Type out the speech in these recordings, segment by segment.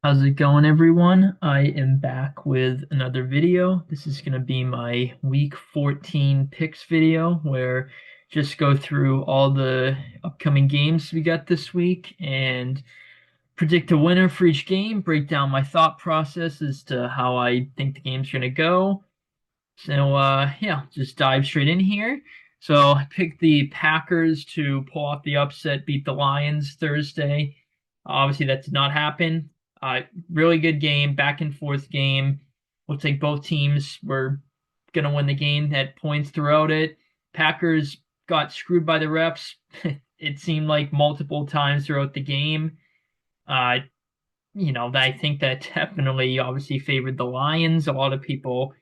How's it going, everyone? I am back with another video. This is going to be my week 14 picks video where just go through all the upcoming games we got this week and predict a winner for each game, break down my thought process as to how I think the game's going to go. So, yeah, just dive straight in here. So I picked the Packers to pull off the upset, beat the Lions Thursday. Obviously, that did not happen. Really good game, back and forth game. Looks like both teams were going to win the game, had points throughout it. Packers got screwed by the refs. It seemed like multiple times throughout the game. Uh, I think that definitely obviously favored the Lions. A lot of people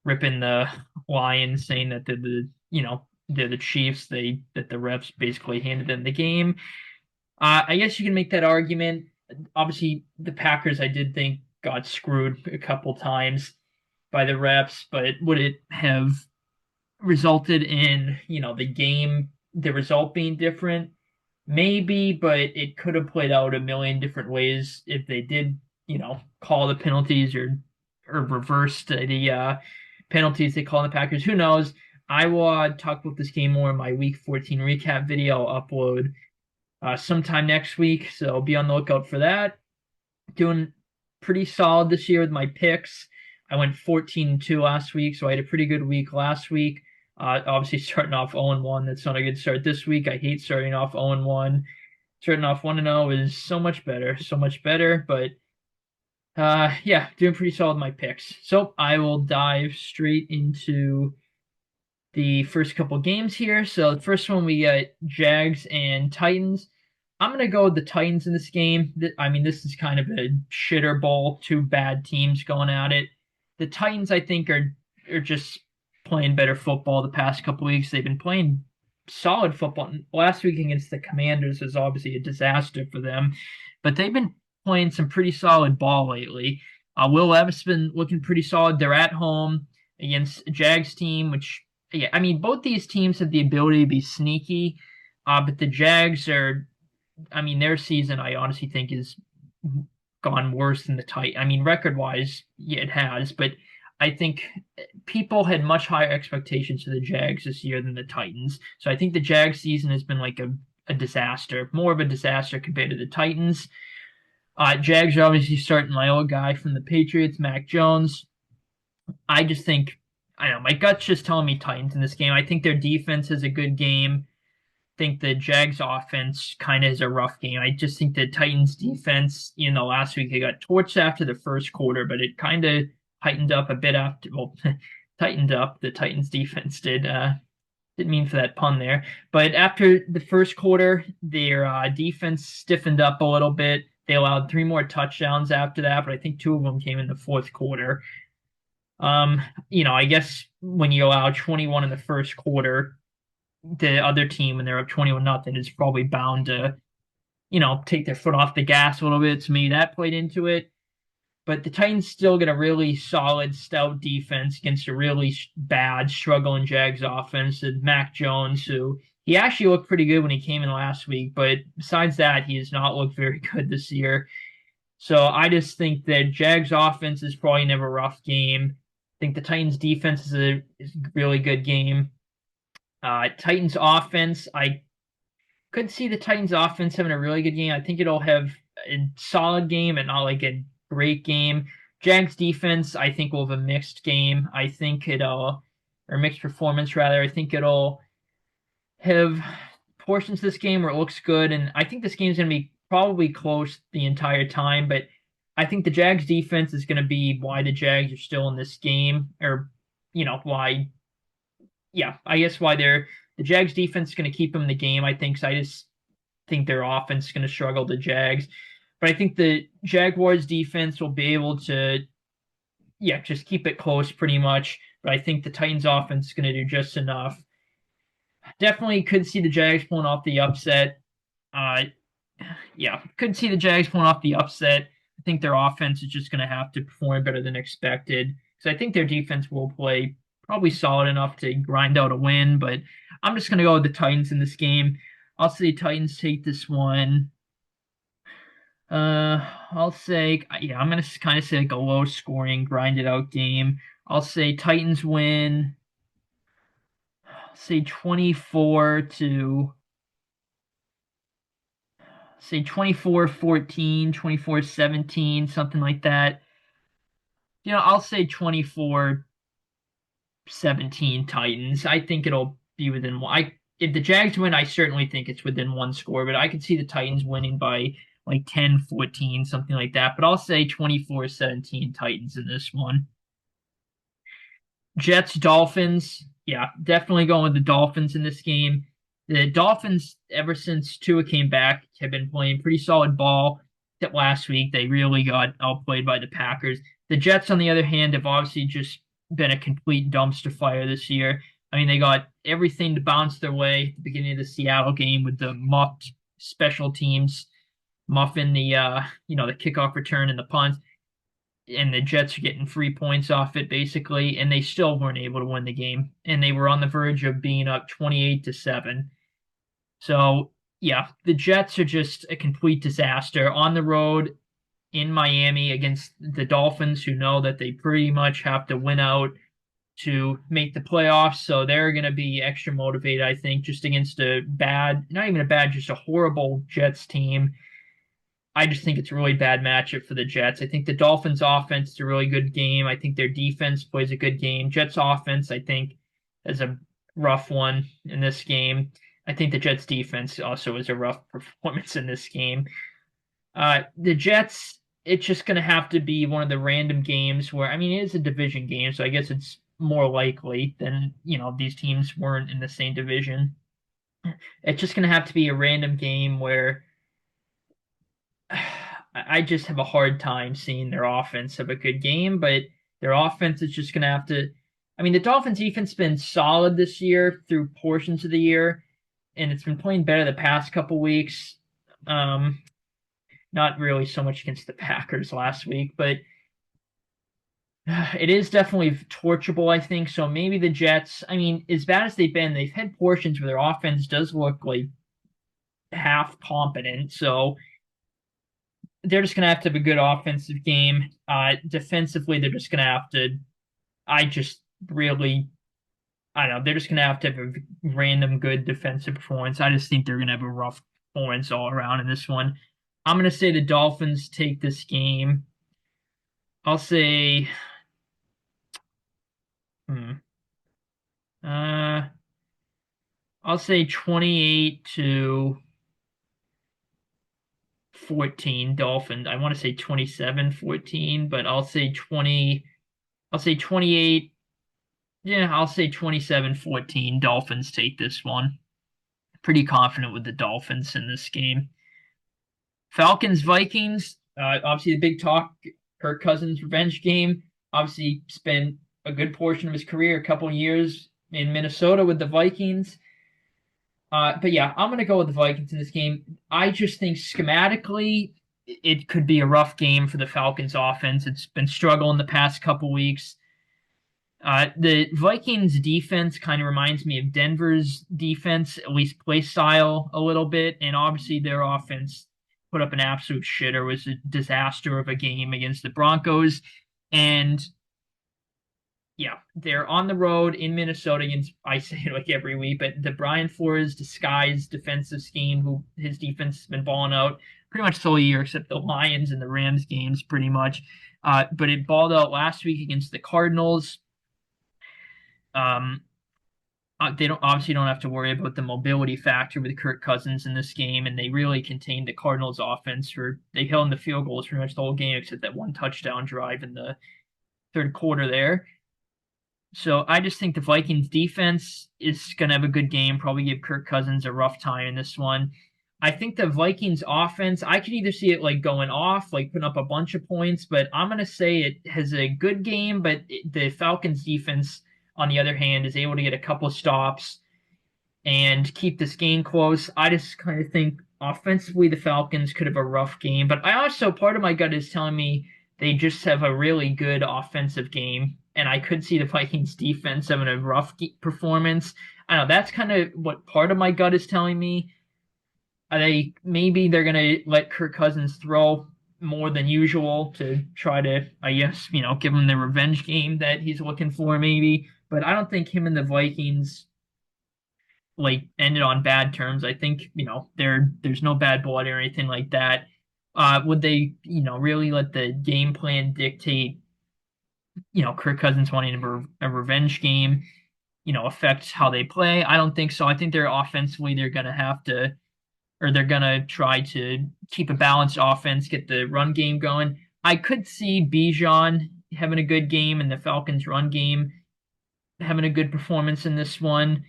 ripping the Lions, saying that they're the Chiefs. That the refs basically handed them the game. I guess you can make that argument. Obviously, the Packers, I did think, got screwed a couple times by the refs, but would it have resulted in, the result being different? Maybe, but it could have played out a million different ways if they did, call the penalties or reverse the penalties they call the Packers. Who knows? I will talk about this game more in my Week 14 recap video I'll upload sometime next week, so be on the lookout for that. Doing pretty solid this year with my picks. I went 14-2 last week, so I had a pretty good week last week. Obviously, starting off 0-1, that's not a good start this week. I hate starting off 0-1. Starting off 1-0 is so much better. But yeah, doing pretty solid with my picks. So I will dive straight into the first couple games here. So the first one we got Jags and Titans. I'm gonna go with the Titans in this game. I mean, this is kind of a shitter bowl, two bad teams going at it. The Titans, I think, are just playing better football the past couple weeks. They've been playing solid football. Last week against the Commanders was obviously a disaster for them, but they've been playing some pretty solid ball lately. Will Levis has been looking pretty solid. They're at home against a Jags team, which yeah, I mean, both these teams have the ability to be sneaky, but the Jags are, I mean, their season, I honestly think, is gone worse than the Titans. I mean, record wise, yeah, it has, but I think people had much higher expectations for the Jags this year than the Titans. So I think the Jags season has been like a disaster, more of a disaster compared to the Titans. Jags are obviously starting my old guy from the Patriots, Mac Jones. I just think I don't know. My gut's just telling me Titans in this game. I think their defense is a good game. I think the Jags offense kind of is a rough game. I just think the Titans defense, last week they got torched after the first quarter, but it kind of tightened up a bit after, well, tightened up. The Titans defense did. Didn't mean for that pun there. But after the first quarter, their defense stiffened up a little bit. They allowed three more touchdowns after that, but I think two of them came in the fourth quarter. Um, I guess when you allow 21 in the first quarter, the other team, when they're up 21 nothing, is probably bound to, take their foot off the gas a little bit. To me, that played into it. But the Titans still get a really solid, stout defense against a really bad, struggling Jags offense. And Mac Jones, who he actually looked pretty good when he came in last week, but besides that, he has not looked very good this year. So I just think that Jags offense is probably never a rough game. I think the Titans defense is a really good game. Titans offense, I could see the Titans offense having a really good game. I think it'll have a solid game and not like a great game. Jags defense, I think will have a mixed game. I think or mixed performance rather. I think it'll have portions of this game where it looks good, and I think this game's going to be probably close the entire time, but I think the Jags defense is going to be why the Jags are still in this game, or why, yeah, I guess why the Jags defense is going to keep them in the game. I think so. I just think their offense is going to struggle the Jags, but I think the Jaguars defense will be able to, yeah, just keep it close pretty much. But I think the Titans offense is going to do just enough. Definitely could see the Jags pulling off the upset. Uh, yeah, could see the Jags pulling off the upset. I think their offense is just going to have to perform better than expected. So I think their defense will play probably solid enough to grind out a win, but I'm just going to go with the Titans in this game. I'll say Titans take this one. I'll say, yeah, I'm gonna kind of say like a low scoring, grinded out game. I'll say Titans win, say 24 to, say 24-14, 24-17, something like that. I'll say 24-17 Titans. I think it'll be within one. If the Jags win, I certainly think it's within one score, but I could see the Titans winning by like 10-14, something like that. But I'll say 24-17 Titans in this one. Jets, Dolphins. Yeah, definitely going with the Dolphins in this game. The Dolphins, ever since Tua came back, have been playing pretty solid ball. That last week they really got outplayed by the Packers. The Jets, on the other hand, have obviously just been a complete dumpster fire this year. I mean, they got everything to bounce their way at the beginning of the Seattle game with the muffed special teams, muffing the kickoff return and the punt, and the Jets are getting 3 points off it basically, and they still weren't able to win the game. And they were on the verge of being up 28-7. So yeah, the Jets are just a complete disaster on the road in Miami against the Dolphins, who know that they pretty much have to win out to make the playoffs. So they're going to be extra motivated, I think, just against a bad, not even a bad, just a horrible Jets team. I just think it's a really bad matchup for the Jets. I think the Dolphins offense is a really good game. I think their defense plays a good game. Jets offense, I think, is a rough one in this game. I think the Jets defense also is a rough performance in this game. The Jets, it's just going to have to be one of the random games where, I mean, it is a division game, so I guess it's more likely than, these teams weren't in the same division. It's just going to have to be a random game where I just have a hard time seeing their offense have a good game, but their offense is just going to have to. I mean, the Dolphins' defense has been solid this year through portions of the year, and it's been playing better the past couple weeks. Not really so much against the Packers last week, but it is definitely torchable, I think. So maybe the Jets, I mean, as bad as they've been, they've had portions where their offense does look like half competent. So they're just going to have a good offensive game. Defensively, they're just going to have to. I just really, I don't know. They're just going to have a random good defensive performance. I just think they're going to have a rough performance all around in this one. I'm going to say the Dolphins take this game. I'll say, hmm, uh, I'll say 28-14 Dolphins. I want to say 27-14, but I'll say 20. I'll say 28. Yeah, I'll say 27-14 Dolphins take this one. Pretty confident with the Dolphins in this game. Falcons Vikings, obviously the big talk, Kirk Cousins revenge game. Obviously spent a good portion of his career, a couple years in Minnesota with the Vikings. But yeah, I'm going to go with the Vikings in this game. I just think schematically it could be a rough game for the Falcons offense. It's been struggling the past couple weeks. The Vikings defense kind of reminds me of Denver's defense, at least play style a little bit. And obviously their offense put up an absolute shitter. It was a disaster of a game against the Broncos. And yeah, they're on the road in Minnesota against, I say it like every week, but the Brian Flores disguised defensive scheme, who his defense has been balling out pretty much the whole year, except the Lions and the Rams games, pretty much. But it balled out last week against the Cardinals. They don't have to worry about the mobility factor with Kirk Cousins in this game, and they really contained the Cardinals offense. They held in the field goals pretty much the whole game, except that one touchdown drive in the third quarter there. So I just think the Vikings defense is going to have a good game, probably give Kirk Cousins a rough time in this one. I think the Vikings offense, I could either see it like going off, like putting up a bunch of points, but I'm going to say it has a good game, but the Falcons defense, on the other hand, is able to get a couple of stops and keep this game close. I just kind of think offensively the Falcons could have a rough game, but I also, part of my gut is telling me they just have a really good offensive game, and I could see the Vikings defense having a rough performance. I don't know, that's kind of what part of my gut is telling me. Maybe they're gonna let Kirk Cousins throw more than usual to try to, I guess, give him the revenge game that he's looking for, maybe. But I don't think him and the Vikings like ended on bad terms. I think, there's no bad blood or anything like that. Would they, really let the game plan dictate, Kirk Cousins wanting a revenge game, affect how they play? I don't think so. I think they're gonna have to, or they're gonna try to keep a balanced offense, get the run game going. I could see Bijan having a good game and the Falcons run game having a good performance in this one.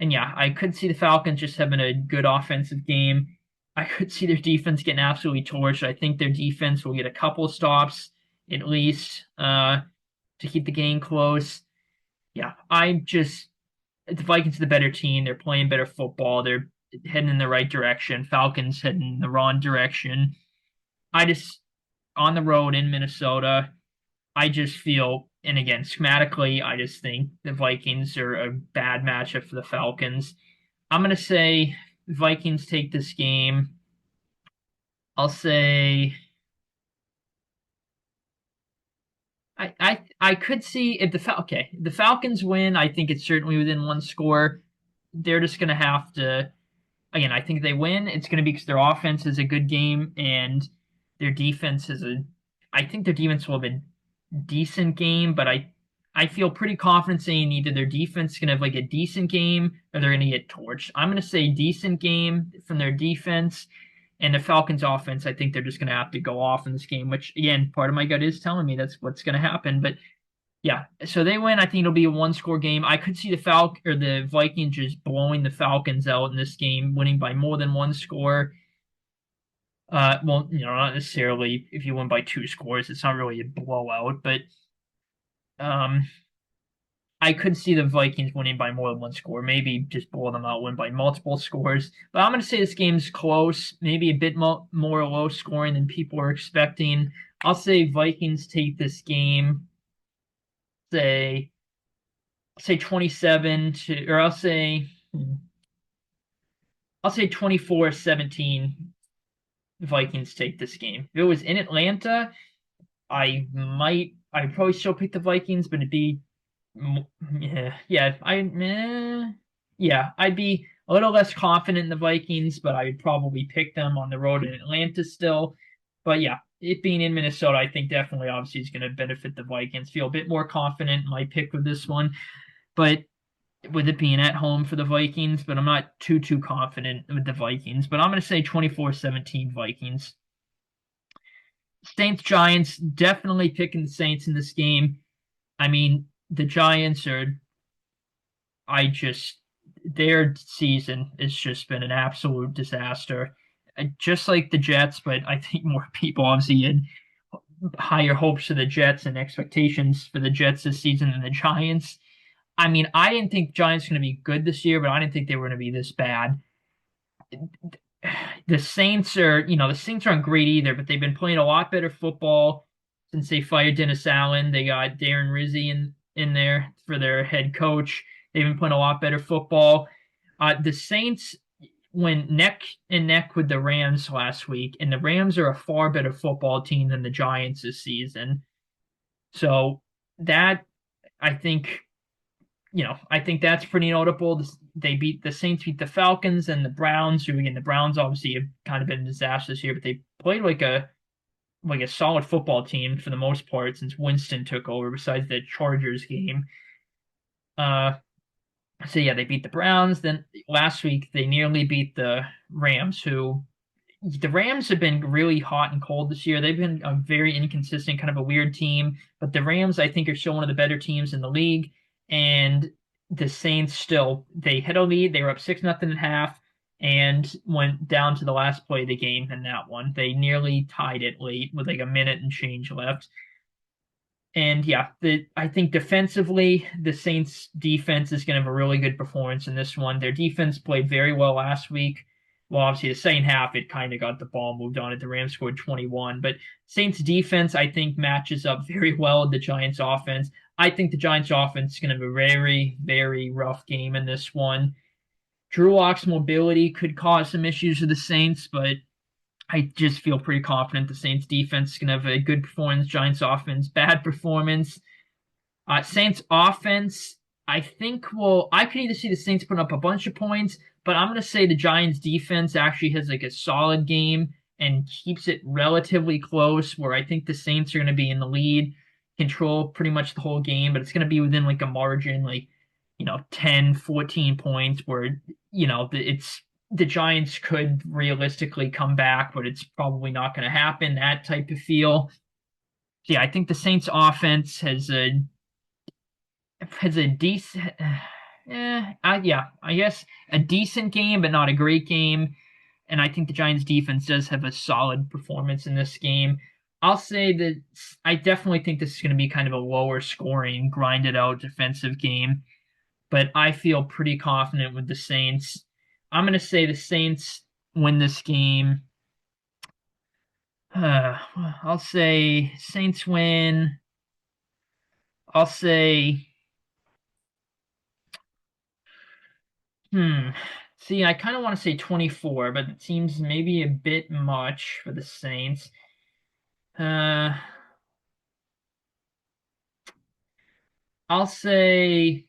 And yeah, I could see the Falcons just having a good offensive game. I could see their defense getting absolutely torched. I think their defense will get a couple stops at least to keep the game close. Yeah, the Vikings are the better team. They're playing better football. They're heading in the right direction. Falcons heading in the wrong direction. I just on the road in Minnesota. I just feel, and again, schematically, I just think the Vikings are a bad matchup for the Falcons. I'm going to say Vikings take this game. I'll say I could see if the Falcons win. I think it's certainly within one score. They're just going to have to, again, I think if they win, it's going to be because their offense is a good game and their defense is I think their defense will have a decent game, but I feel pretty confident saying either their defense is going to have like a decent game or they're going to get torched. I'm going to say decent game from their defense, and the Falcons offense, I think they're just going to have to go off in this game, which again, part of my gut is telling me that's what's going to happen. But yeah, so they win. I think it'll be a one-score game. I could see the Vikings just blowing the Falcons out in this game, winning by more than one score. Well, not necessarily if you win by two scores. It's not really a blowout, but um, I could see the Vikings winning by more than one score. Maybe just blow them out, win by multiple scores. But I'm going to say this game's close, maybe a bit more low scoring than people are expecting. I'll say Vikings take this game, say 27 to, or I'll say 24-17. Vikings take this game. If it was in Atlanta, I'd probably still pick the Vikings, but it'd be, I'd be a little less confident in the Vikings, but I would probably pick them on the road in Atlanta still. But yeah, it being in Minnesota, I think definitely obviously is going to benefit the Vikings. Feel a bit more confident in my pick with this one, but with it being at home for the Vikings, but I'm not too confident with the Vikings. But I'm going to say 24-17 Vikings. Saints Giants, definitely picking the Saints in this game. I mean, the Giants their season has just been an absolute disaster. Just like the Jets, but I think more people obviously had higher hopes for the Jets and expectations for the Jets this season than the Giants. I mean, I didn't think Giants were going to be good this year, but I didn't think they were going to be this bad. The Saints aren't great either, but they've been playing a lot better football since they fired Dennis Allen. They got Darren Rizzi in there for their head coach. They've been playing a lot better football. The Saints went neck and neck with the Rams last week, and the Rams are a far better football team than the Giants this season. So that I think I think that's pretty notable. The Saints beat the Falcons and the Browns, who again the Browns obviously have kind of been a disaster this year, but they played like a solid football team for the most part since Winston took over. Besides the Chargers game, so yeah, they beat the Browns. Then last week they nearly beat the Rams, who the Rams have been really hot and cold this year. They've been a very inconsistent, kind of a weird team. But the Rams, I think, are still one of the better teams in the league. And the Saints they had a lead. They were up 6-0 at half and went down to the last play of the game in that one. They nearly tied it late with like a minute and change left. And yeah, I think defensively, the Saints defense is going to have a really good performance in this one. Their defense played very well last week. Well, obviously the second half, it kind of got the ball moved on it. The Rams scored 21, but Saints defense, I think, matches up very well with the Giants offense. I think the Giants offense is going to have a very, very rough game in this one. Drew Lock's mobility could cause some issues with the Saints, but I just feel pretty confident the Saints defense is going to have a good performance. Giants offense, bad performance. Saints offense, I think I could either see the Saints putting up a bunch of points, but I'm going to say the Giants defense actually has like a solid game and keeps it relatively close, where I think the Saints are going to be in the lead, control pretty much the whole game, but it's going to be within like a margin, like, 10, 14 points, where, the Giants could realistically come back, but it's probably not going to happen, that type of feel. So, yeah, I think the Saints offense has a decent, yeah, I guess a decent game, but not a great game. And I think the Giants defense does have a solid performance in this game. I'll say that I definitely think this is going to be kind of a lower scoring, grinded out defensive game, but I feel pretty confident with the Saints. I'm going to say the Saints win this game. I'll say Saints win. I'll say, hmm. See, I kind of want to say 24, but it seems maybe a bit much for the Saints. Uh, I'll say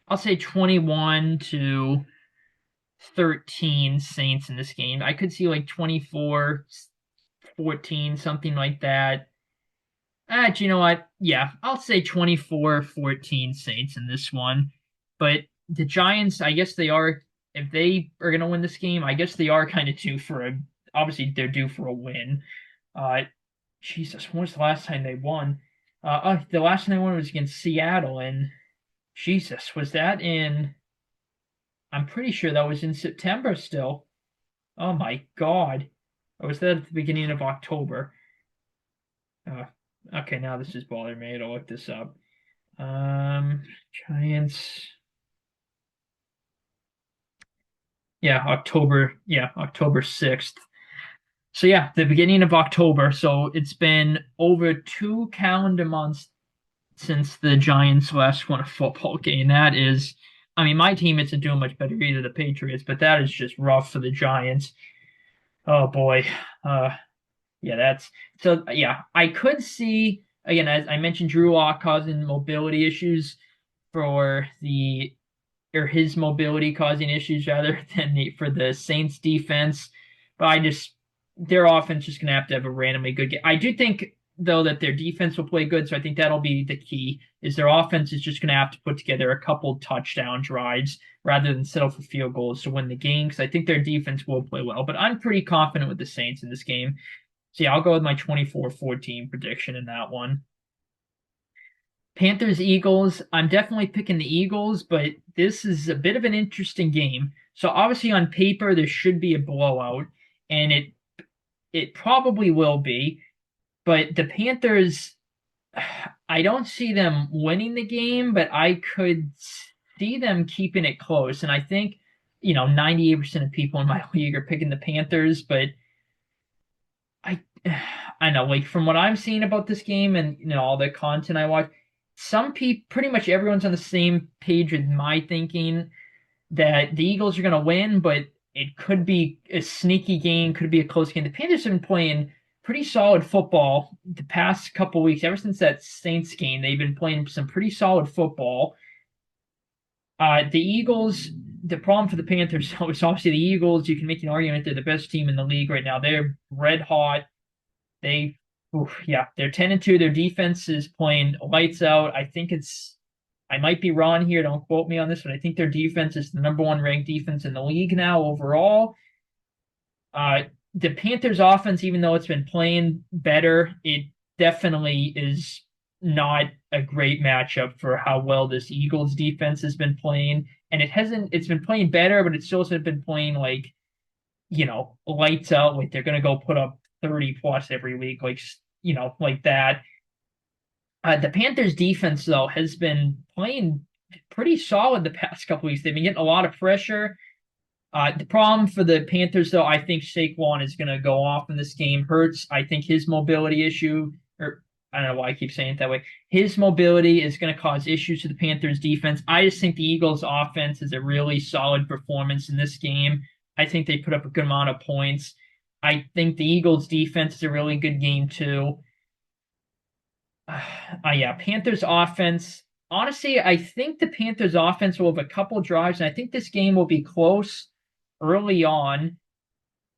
I'll say 21-13 Saints in this game. I could see like 24-14, something like that. Do you know what? Yeah, I'll say 24-14 Saints in this one. But the Giants, I guess they are, if they are going to win this game, I guess they are kind of due for obviously they're due for a win. Uh, Jesus, when was the last time they won? The last time they won was against Seattle, and Jesus, was that in, I'm pretty sure that was in September still. Oh my God. Or was that at the beginning of October? Uh, okay, now this is bothering me. I'll look this up. Giants. Yeah, October 6th. So yeah, the beginning of October. So it's been over 2 calendar months since the Giants last won a football game. That is, I mean, my team isn't doing much better either, the Patriots, but that is just rough for the Giants. Oh boy. Yeah, that's so. Yeah, I could see again, as I mentioned, Drew Lock causing mobility issues for the or his mobility causing issues rather than for the Saints defense. But their offense just gonna have to have a randomly good game. I do think though that their defense will play good, so I think that'll be the key. Is their offense is just gonna have to put together a couple touchdown drives rather than settle for field goals to win the game. Because I think their defense will play well. But I'm pretty confident with the Saints in this game. So yeah, I'll go with my 24-14 prediction in that one. Panthers Eagles. I'm definitely picking the Eagles, but this is a bit of an interesting game. So obviously on paper there should be a blowout, and it probably will be. But the Panthers, I don't see them winning the game, but I could see them keeping it close. And I think, 98% of people in my league are picking the Panthers, but I I know, like from what I'm seeing about this game and all the content I watch, some people, pretty much everyone's on the same page with my thinking that the Eagles are going to win, but it could be a sneaky game, could be a close game. The Panthers have been playing pretty solid football the past couple weeks. Ever since that Saints game, they've been playing some pretty solid football. The Eagles, the problem for the Panthers is obviously the Eagles. You can make an argument they're the best team in the league right now. They're red hot. They're 10-2. Their defense is playing lights out. I might be wrong here. Don't quote me on this, but I think their defense is the number one ranked defense in the league now overall. The Panthers offense, even though it's been playing better, it definitely is not a great matchup for how well this Eagles defense has been playing. And it's been playing better, but it still hasn't been playing like, lights out. Like they're going to go put up 30 plus every week, like that. The Panthers defense, though, has been playing pretty solid the past couple weeks. They've been getting a lot of pressure. The problem for the Panthers, though, I think Saquon is going to go off in this game. Hurts, I think his mobility issue, or I don't know why I keep saying it that way. His mobility is going to cause issues to the Panthers defense. I just think the Eagles offense is a really solid performance in this game. I think they put up a good amount of points. I think the Eagles defense is a really good game too. Yeah, Panthers offense. Honestly, I think the Panthers offense will have a couple drives, and I think this game will be close early on.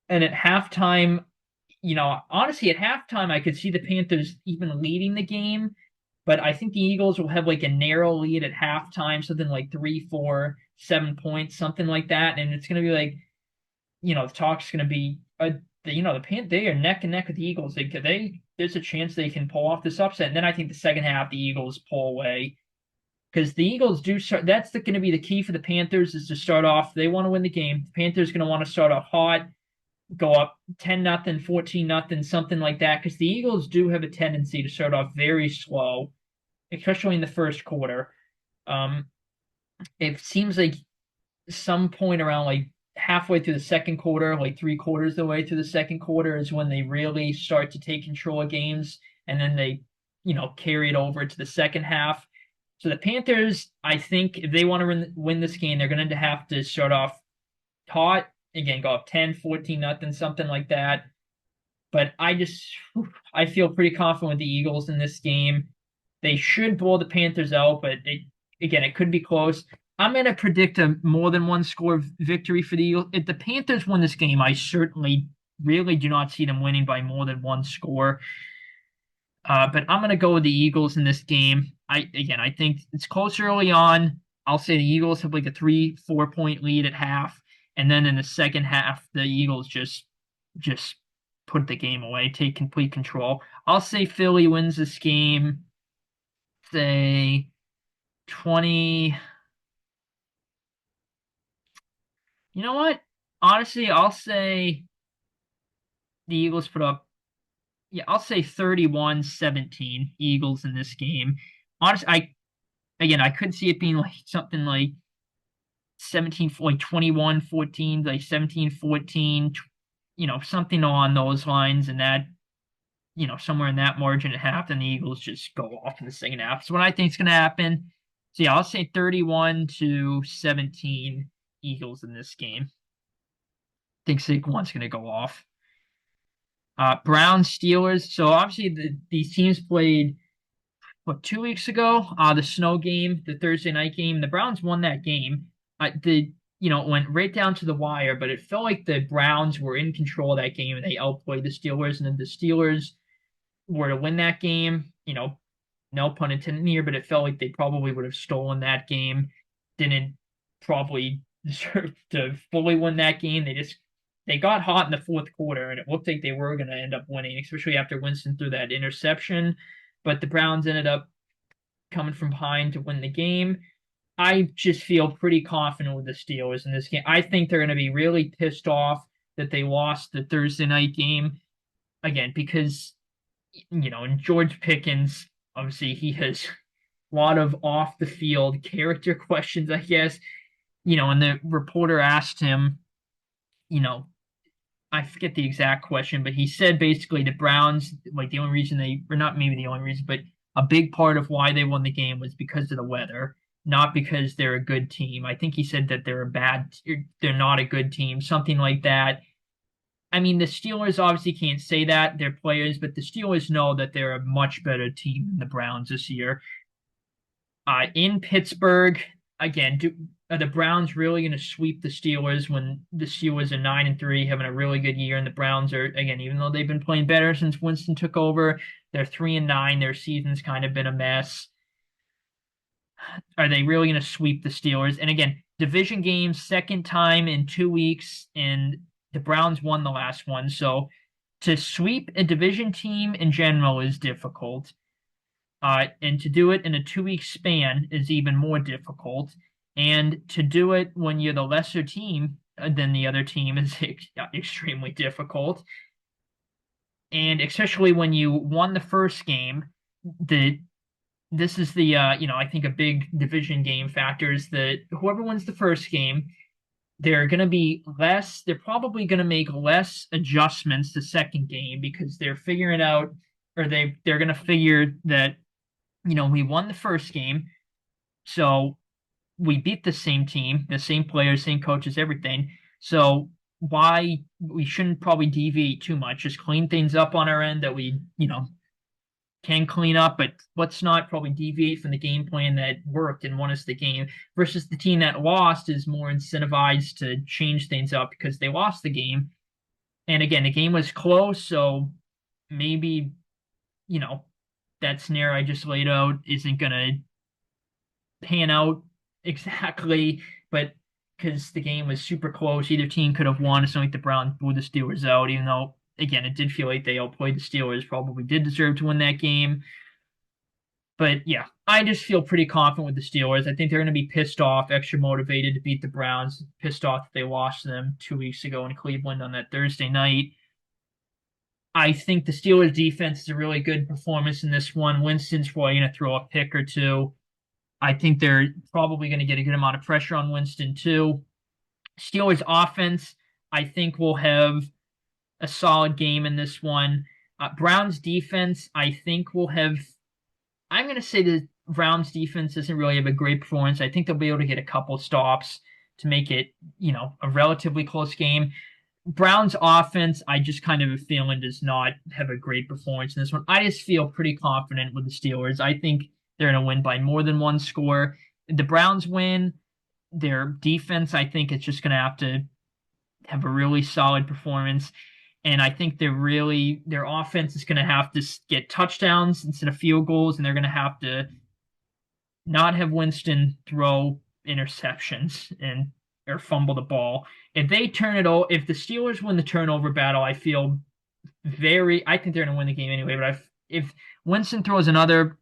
And at halftime, honestly, at halftime, I could see the Panthers even leading the game, but I think the Eagles will have like a narrow lead at halftime, something like 3, 4, 7 points, something like that. And it's going to be like, the talk's going to be, they are neck and neck with the Eagles. There's a chance they can pull off this upset. And then I think the second half, the Eagles pull away because the Eagles do start. That's going to be the key for the Panthers is to start off. They want to win the game. The Panthers going to want to start off hot, go up 10-0, 14-0, something like that, because the Eagles do have a tendency to start off very slow, especially in the first quarter. Um, it seems like some point around like halfway through the second quarter, like 3/4 of the way through the second quarter, is when they really start to take control of games, and then they, carry it over to the second half. So the Panthers, I think, if they want to win this game, they're going to have to start off hot, again, go up 10, 14-0, something like that. But I feel pretty confident with the Eagles in this game. They should blow the Panthers out, but again, it could be close. I'm going to predict a more than one score victory for the Eagles. If the Panthers win this game, I certainly really do not see them winning by more than one score. But I'm going to go with the Eagles in this game. I think it's close early on. I'll say the Eagles have like a 3, 4 point lead at half, and then in the second half, the Eagles just put the game away, take complete control. I'll say Philly wins this game. Say 20. You know what? Honestly, I'll say the Eagles put up. Yeah, I'll say 31-17 Eagles in this game. Honestly, I could see it being like something like 17, like 21-14, like 17-14, something along those lines, and that, somewhere in that margin at half, and the Eagles just go off in the second half. So what I think is going to happen. So yeah, I'll say 31-17 Eagles in this game. I think Saquon's going to go off. Browns Steelers. So obviously these teams played 2 weeks ago. The snow game, the Thursday night game. The Browns won that game. It went right down to the wire, but it felt like the Browns were in control of that game and they outplayed the Steelers. And then the Steelers were to win that game, no pun intended here, but it felt like they probably would have stolen that game. Didn't probably deserve to fully win that game. They got hot in the fourth quarter, and it looked like they were going to end up winning, especially after Winston threw that interception. But the Browns ended up coming from behind to win the game. I just feel pretty confident with the Steelers in this game. I think they're going to be really pissed off that they lost the Thursday night game again because, and George Pickens, obviously, he has a lot of off the field character questions, I guess. And the reporter asked him, I forget the exact question, but he said basically the Browns, like the only reason or not maybe the only reason, but a big part of why they won the game was because of the weather, not because they're a good team. I think he said that they're not a good team, something like that. I mean, the Steelers obviously can't say that, they're players, but the Steelers know that they're a much better team than the Browns this year. In Pittsburgh, again, are the Browns really going to sweep the Steelers when the Steelers are 9-3, having a really good year, and the Browns are, again, even though they've been playing better since Winston took over, they're 3-9. Their season's kind of been a mess. Are they really going to sweep the Steelers? And again, division games, second time in 2 weeks, and the Browns won the last one. So to sweep a division team in general is difficult. And to do it in a 2 week span is even more difficult. And to do it when you're the lesser team than the other team is extremely difficult. And especially when you won the first game, this is I think a big division game factor is that whoever wins the first game, they're probably going to make less adjustments the second game because they're figuring out or they're going to figure that, we won the first game, so we beat the same team, the same players, same coaches, everything. So why we shouldn't probably deviate too much, just clean things up on our end that we, can clean up, but let's not probably deviate from the game plan that worked and won us the game versus the team that lost is more incentivized to change things up because they lost the game. And again, the game was close, so maybe, you know, that scenario I just laid out isn't going to pan out exactly, but because the game was super close, either team could have won. It's not like the Browns blew the Steelers out, even though, again, it did feel like they outplayed the Steelers, probably did deserve to win that game. But yeah, I just feel pretty confident with the Steelers. I think they're going to be pissed off, extra motivated to beat the Browns, pissed off that they lost to them 2 weeks ago in Cleveland on that Thursday night. I think the Steelers defense is a really good performance in this one. Winston's probably going to throw a pick or two. I think they're probably going to get a good amount of pressure on Winston too. Steelers offense, I think will have a solid game in this one. Browns defense, I think will have. I'm going to say the Browns defense doesn't really have a great performance. I think they'll be able to get a couple stops to make it, a relatively close game. Browns offense, I just kind of have a feeling does not have a great performance in this one. I just feel pretty confident with the Steelers. I think they're going to win by more than one score. The Browns win. Their defense, I think, is just going to have a really solid performance. And I think their offense is going to have to get touchdowns instead of field goals, and they're going to have to not have Winston throw interceptions and or fumble the ball. If they turn it over, if the Steelers win the turnover battle, I think they're going to win the game anyway. But if Winston throws another,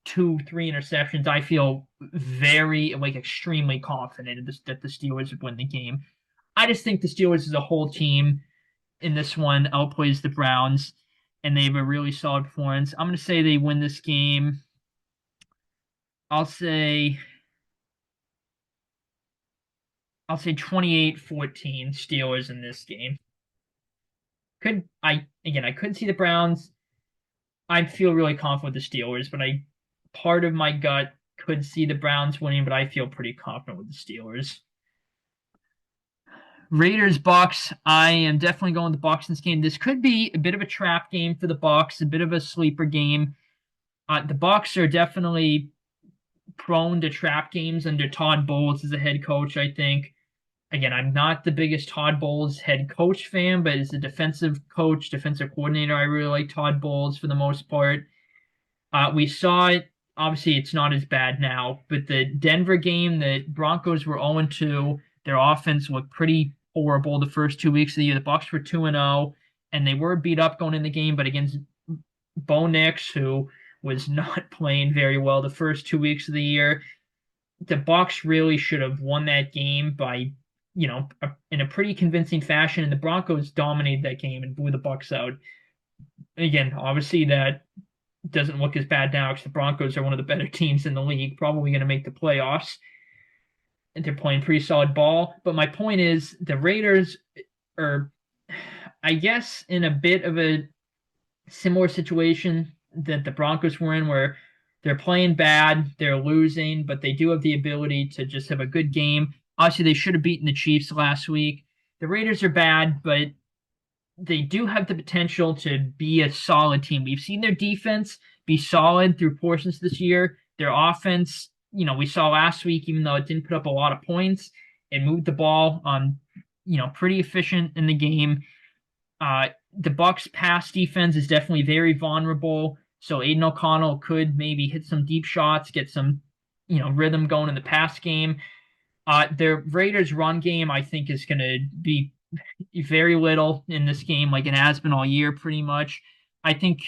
2, 3 interceptions, I feel very, extremely confident that the Steelers would win the game. I just think the Steelers as a whole team in this one outplays the Browns, and they have a really solid performance. I'm going to say they win this game. I'll say 28-14 Steelers in this game. I couldn't see the Browns. I feel really confident with the Steelers, but part of my gut could see the Browns winning, but I feel pretty confident with the Steelers. Raiders Bucks. I am definitely going with the Bucks in this game. This could be a bit of a trap game for the Bucks, a bit of a sleeper game. The Bucks are definitely prone to trap games under Todd Bowles as a head coach, I think. Again, I'm not the biggest Todd Bowles head coach fan, but as a defensive coach, defensive coordinator, I really like Todd Bowles for the most part. We saw it. Obviously, it's not as bad now, but the Denver game, the Broncos were 0-2. Their offense looked pretty horrible the first 2 weeks of the year. The Bucks were 2-0, and they were beat up going in the game, but against Bo Nix, who was not playing very well the first 2 weeks of the year, the Bucks really should have won that game by, in a pretty convincing fashion, and the Broncos dominated that game and blew the Bucks out. Again, obviously that doesn't look as bad now because the Broncos are one of the better teams in the league, probably going to make the playoffs. And they're playing pretty solid ball. But my point is the Raiders are, I guess, in a bit of a similar situation that the Broncos were in, where they're playing bad, they're losing, but they do have the ability to just have a good game. Obviously, they should have beaten the Chiefs last week. The Raiders are bad, but they do have the potential to be a solid team. We've seen their defense be solid through portions this year. Their offense, we saw last week, even though it didn't put up a lot of points, it moved the ball on, pretty efficient in the game. The Bucks pass defense is definitely very vulnerable. So Aiden O'Connell could maybe hit some deep shots, get some, rhythm going in the pass game. Their Raiders run game, I think, is going to be very little in this game, like it has been all year, pretty much. I think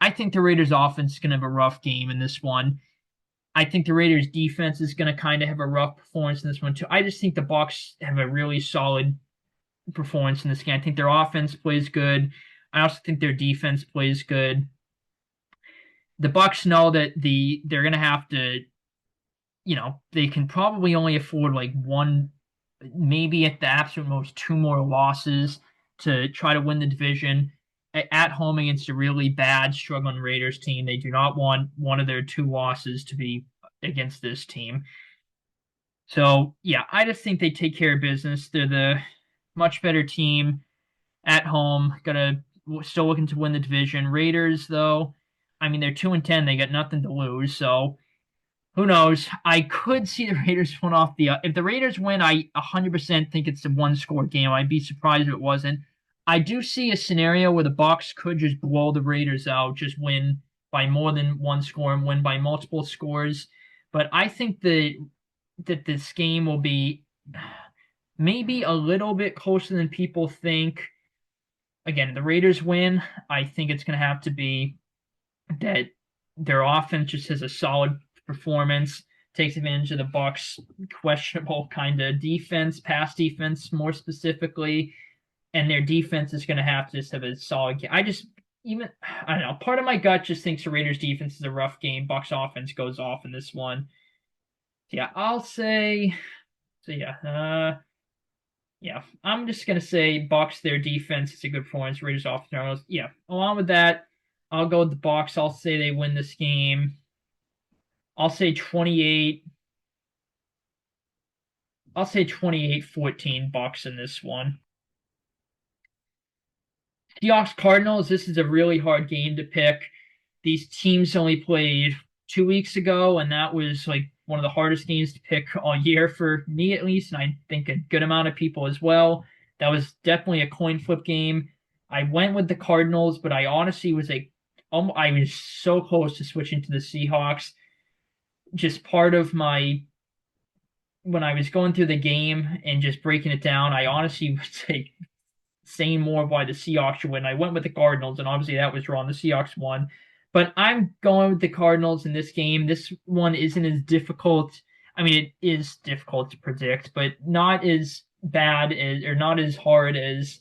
the Raiders offense is going to have a rough game in this one. I think the Raiders defense is going to kind of have a rough performance in this one too. I just think the Bucks have a really solid performance in this game. I think their offense plays good. I also think their defense plays good. The Bucks know that they're going to have to, they can probably only afford like one, maybe at the absolute most two more losses to try to win the division. at home against a really bad, struggling Raiders team. They do not want one of their two losses to be against this team. So yeah, I just think they take care of business. They're the much better team at home. Gonna still looking to win the division. Raiders, though, I mean they're 2-10. They got nothing to lose. So who knows? I could see the Raiders win off the. If the Raiders win, I 100% think it's a one-score game. I'd be surprised if it wasn't. I do see a scenario where the Bucs could just blow the Raiders out, just win by more than one score and win by multiple scores. But I think that this game will be maybe a little bit closer than people think. Again, the Raiders win. I think it's going to have to be that their offense just has a solid performance, takes advantage of the Bucs' questionable kind of defense, pass defense more specifically, and their defense is going to have to just have a solid game. I don't know. Part of my gut just thinks the Raiders defense is a rough game. Bucs offense goes off in this one. Yeah, I'll say. So yeah, I'm just gonna say Bucs. Their defense is a good performance. Raiders offense. Yeah, along with that, I'll go with the Bucs. I'll say they win this game. I'll say 28. I'll say 28-14 Bucs in this one. Seahawks Cardinals, this is a really hard game to pick. These teams only played 2 weeks ago, and that was like one of the hardest games to pick all year for me at least, and I think a good amount of people as well. That was definitely a coin flip game. I went with the Cardinals, but I honestly was like, I was so close to switching to the Seahawks. Just part of my when I was going through the game and just breaking it down, I honestly was like saying more of why the Seahawks should win. I went with the Cardinals, and obviously that was wrong. The Seahawks won. But I'm going with the Cardinals in this game. This one isn't as difficult. I mean, it is difficult to predict, but not as bad as, or not as hard as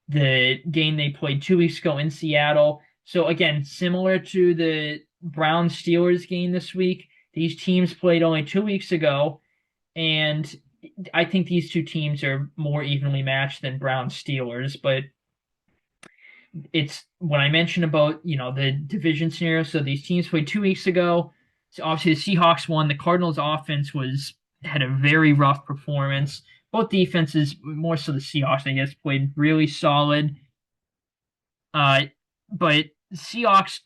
the game they played 2 weeks ago in Seattle. So again, similar to the Browns Steelers game this week, these teams played only 2 weeks ago, and I think these two teams are more evenly matched than Browns Steelers, but it's when I mentioned about, the division scenario. So these teams played 2 weeks ago. So obviously the Seahawks won. The Cardinals offense had a very rough performance. Both defenses, more so the Seahawks, I guess, played really solid. But Seahawks,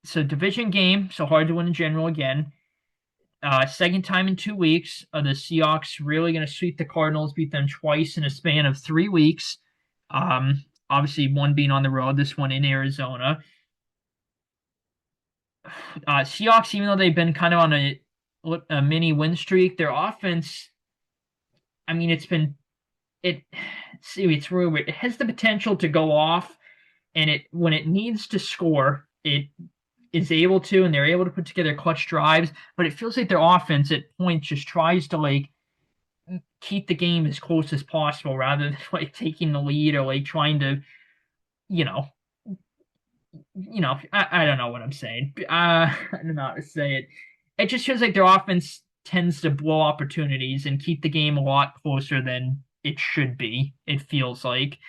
so division game, so hard to win in general again. Second time in 2 weeks. The Seahawks really going to sweep the Cardinals, beat them twice in a span of 3 weeks. Obviously, one being on the road, this one in Arizona. Seahawks, even though they've been kind of on a mini win streak, their offense, I mean, it's really, it has the potential to go off, and when it needs to score, it is able to, and they're able to put together clutch drives, but it feels like their offense at points just tries to like keep the game as close as possible rather than like taking the lead or like trying to, you know, I don't know what I'm saying. I don't know how to say it. It just feels like their offense tends to blow opportunities and keep the game a lot closer than it should be. It feels like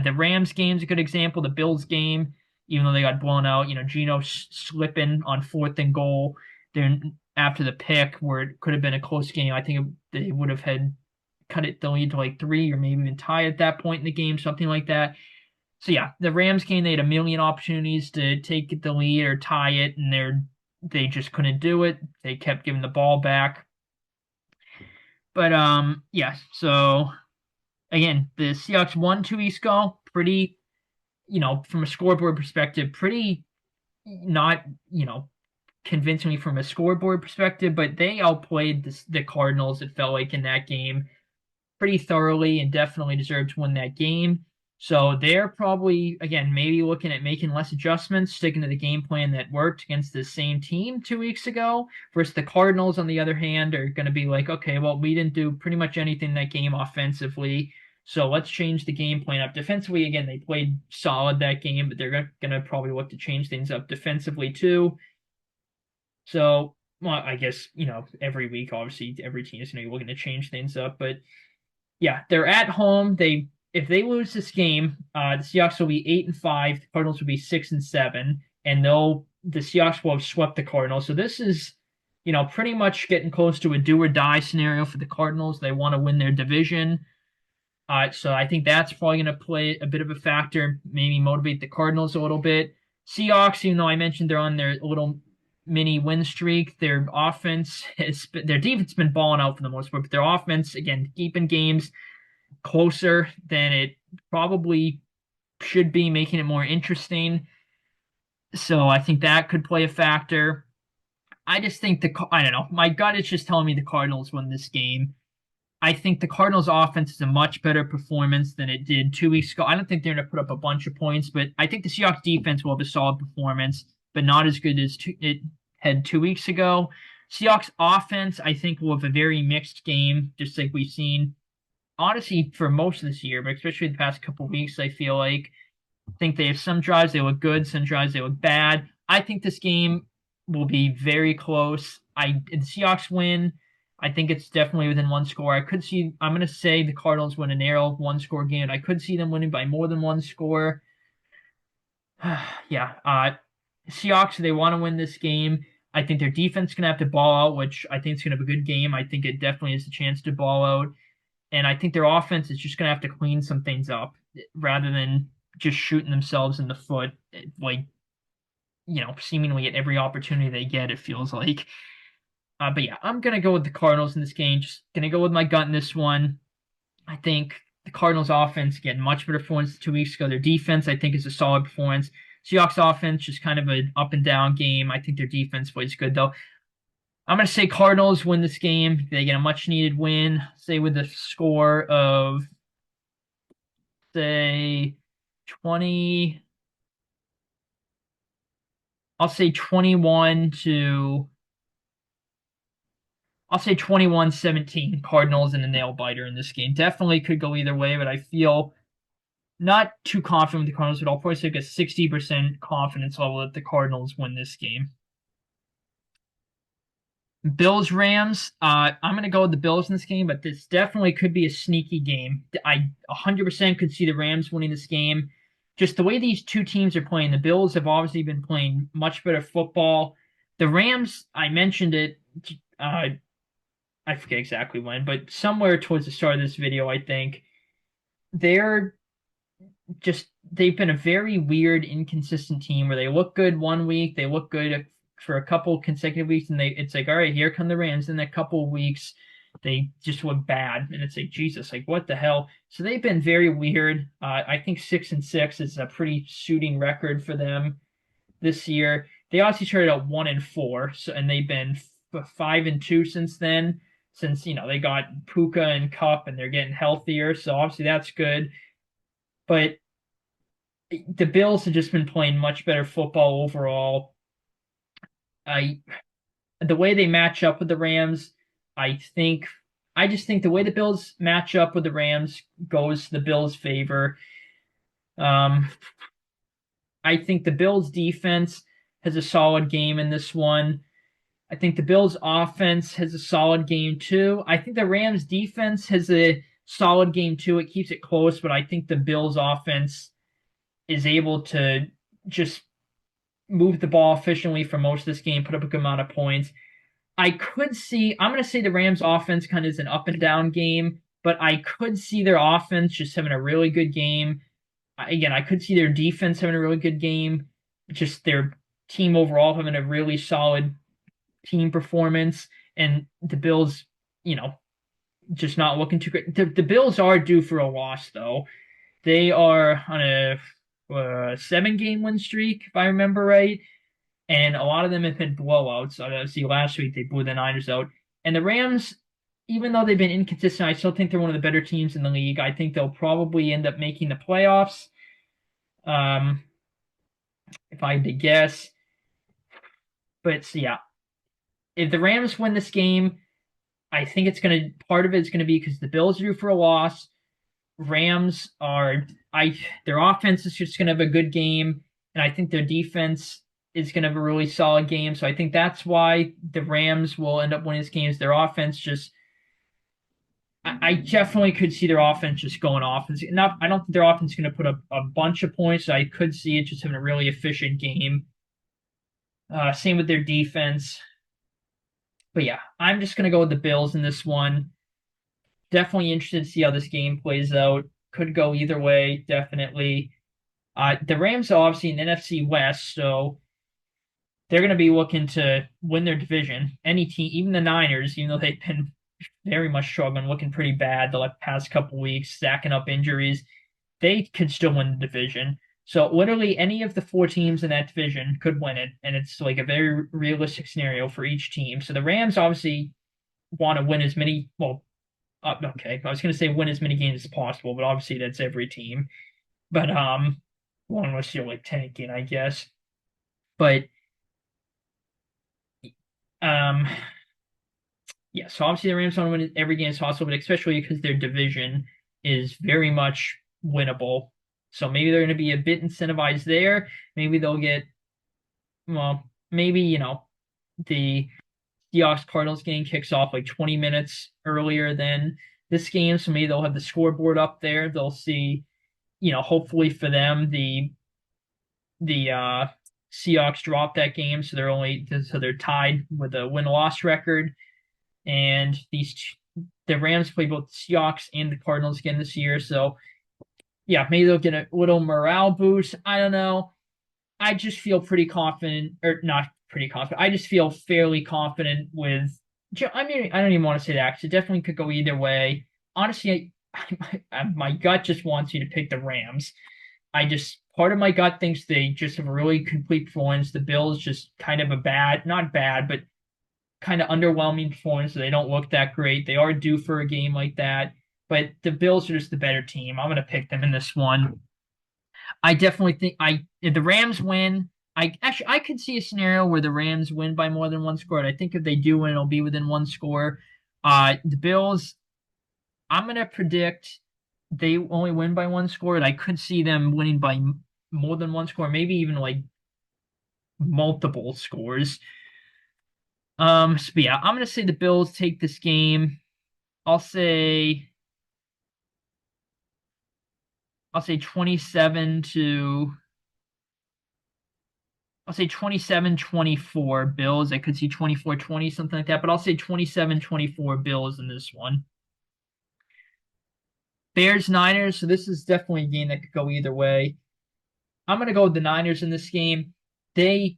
the Rams game's a good example. The Bills game, even though they got blown out, Geno slipping on 4th and goal. Then after the pick, where it could have been a close game, I think they would have had cut it the lead to like 3 or maybe even tie at that point in the game, something like that. So yeah, the Rams game, they had a million opportunities to take the lead or tie it, and they just couldn't do it. They kept giving the ball back. But yeah, so again, the Seahawks won 2 weeks ago. Pretty, from a scoreboard perspective, pretty not, convincingly from a scoreboard perspective, but they outplayed the Cardinals, it felt like, in that game pretty thoroughly and definitely deserved to win that game. So they're probably, again, maybe looking at making less adjustments, sticking to the game plan that worked against the same team 2 weeks ago. Versus the Cardinals, on the other hand, are going to be like, okay, well, we didn't do pretty much anything in that game offensively, so let's change the game plan up. Defensively, again, they played solid that game, but they're going to probably look to change things up defensively too. So, well, I guess, every week, obviously, every team is going to be looking to change things up, but yeah, they're at home. They if they lose this game, the Seahawks will be 8-5, the Cardinals will be 6-7, and the Seahawks will have swept the Cardinals. So this is, pretty much getting close to a do or die scenario for the Cardinals. They want to win their division. So I think that's probably going to play a bit of a factor, maybe motivate the Cardinals a little bit. Seahawks, even though I mentioned they're on their little mini win streak, their their defense has been balling out for the most part, but their offense, again, keeping games closer than it probably should be, making it more interesting. So I think that could play a factor. I just think I don't know. My gut is just telling me the Cardinals win this game. I think the Cardinals offense is a much better performance than it did 2 weeks ago. I don't think they're going to put up a bunch of points, but I think the Seahawks defense will have a solid performance, but not as good as it had 2 weeks ago. Seahawks offense, I think, will have a very mixed game, just like we've seen, honestly, for most of this year, but especially the past couple of weeks, I feel like. I think they have some drives they look good, some drives they look bad. I think this game will be very close. The Seahawks win. I think it's definitely within one score. I'm going to say the Cardinals win a narrow one-score game. I could see them winning by more than one score. Yeah. Seahawks, they want to win this game. I think their defense is going to have to ball out, which I think is going to have a good game. I think it definitely has a chance to ball out. And I think their offense is just going to have to clean some things up rather than just shooting themselves in the foot, like, seemingly at every opportunity they get, it feels like. But yeah, I'm going to go with the Cardinals in this game. Just going to go with my gut in this one. I think the Cardinals offense, again, much better performance 2 weeks ago. Their defense, I think, is a solid performance. Seahawks offense, just kind of an up and down game. I think their defense plays good, though. I'm going to say Cardinals win this game. They get a much needed win, say with a score of, say, 20. I'll say 21 to I'll say 21-17 Cardinals and a nail biter in this game. Definitely could go either way, but I feel not too confident with the Cardinals, but I'll probably say like a 60% confidence level that the Cardinals win this game. Bills Rams. I'm going to go with the Bills in this game, but this definitely could be a sneaky game. I 100% could see the Rams winning this game. Just the way these two teams are playing, the Bills have obviously been playing much better football. The Rams, I mentioned it. I forget exactly when, but somewhere towards the start of this video, I think they're they've been a very weird, inconsistent team where they look good one week, they look good for a couple consecutive weeks, and it's like, all right, here come the Rams. In a couple of weeks, they just look bad, and it's like, Jesus, like what the hell? So they've been very weird. I think 6-6 is a pretty suiting record for them this year. They obviously started out 1-4, and they've been 5-2 since then. Since they got Puka and Kupp, and they're getting healthier, so obviously that's good. But the Bills have just been playing much better football overall. The way they match up with the Rams, I just think the way the Bills match up with the Rams goes to the Bills' favor. I think the Bills' defense has a solid game in this one. I think the Bills' offense has a solid game too. I think the Rams' defense has a solid game too. It keeps it close, but I think the Bills' offense is able to just move the ball efficiently for most of this game, put up a good amount of points. I'm going to say the Rams' offense kind of is an up and down game, but I could see their offense just having a really good game. Again, I could see their defense having a really good game, just their team overall having a really solid team performance, and the Bills, just not looking too great. The Bills are due for a loss, though. They are on a 7-game win streak, if I remember right, and a lot of them have been blowouts. See, last week they blew the Niners out, and the Rams, even though they've been inconsistent, I still think they're one of the better teams in the league. I think they'll probably end up making the playoffs. If I had to guess, but yeah, if the Rams win this game, I think part of it's gonna be because the Bills are due for a loss. Rams their offense is just gonna have a good game, and I think their defense is gonna have a really solid game. So I think that's why the Rams will end up winning this game. Their offense just, I definitely could see their offense just going off. Not, I don't think their offense is going to put up a bunch of points. I could see it just having a really efficient game. Same with their defense. But yeah, I'm just going to go with the Bills in this one. Definitely interested to see how this game plays out. Could go either way, definitely. The Rams are obviously in NFC West, so they're going to be looking to win their division. Any team, even the Niners, even though they've been very much struggling, looking pretty bad the past couple weeks, stacking up injuries, they could still win the division. So literally any of the four teams in that division could win it, and it's like a very realistic scenario for each team. So the Rams obviously want to win as many, well, okay, I was going to say win as many games as possible, but obviously that's every team. But well, unless you're like tanking, I guess. But um, yeah, so obviously the Rams want to win every game as possible, but especially because their division is very much winnable. So maybe they're going to be a bit incentivized there. Maybe they'll get, well, maybe, the Seahawks Cardinals game kicks off like 20 minutes earlier than this game. So maybe they'll have the scoreboard up there. They'll see, hopefully for them, the Seahawks drop that game. So they're tied with a win-loss record. And the Rams play both the Seahawks and the Cardinals again this year. So yeah, maybe they'll get a little morale boost. I don't know. I just feel pretty confident, or not pretty confident. I just feel fairly confident with. I mean, I don't even want to say that because it definitely could go either way. Honestly, my gut just wants you to pick the Rams. Part of my gut thinks they just have a really complete performance. The Bills just kind of not bad, but kind of underwhelming performance. They don't look that great. They are due for a game like that, but the Bills are just the better team. I'm going to pick them in this one. I definitely think if the Rams win, I could see a scenario where the Rams win by more than one score. And I think if they do win, it'll be within one score. The Bills, I'm going to predict they only win by one score, and I could see them winning by more than one score, maybe even like multiple scores. So yeah, I'm gonna say the Bills take this game. I'll say I'll say 27 to I'll say 27-24 Bills. I could see 24-20, something like that, but I'll say 27-24 Bills in this one. Bears Niners, so this is definitely a game that could go either way. I'm gonna go with the Niners in this game. They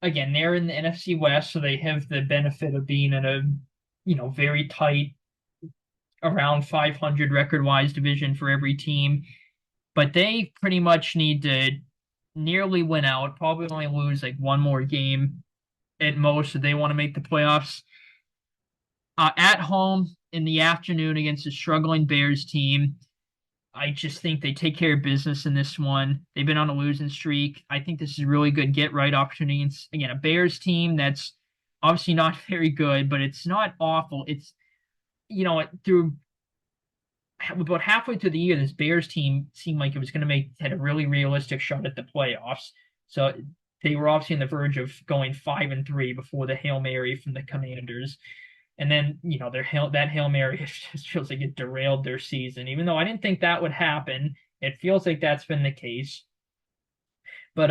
Again, they're in the NFC West, so they have the benefit of being in a very tight around 500 record-wise division for every team. But they pretty much need to nearly win out, probably only lose like one more game at most if they want to make the playoffs. At home in the afternoon against a struggling Bears team, I just think they take care of business in this one. They've been on a losing streak. I think this is a really good get right opportunity. Again, a Bears team that's obviously not very good, but it's not awful. It's, through about halfway through the year, this Bears team seemed like it was going to had a really realistic shot at the playoffs. So they were obviously on the verge of going 5-3 before the Hail Mary from the Commanders. And then, that Hail Mary just feels like it derailed their season. Even though I didn't think that would happen, it feels like that's been the case. But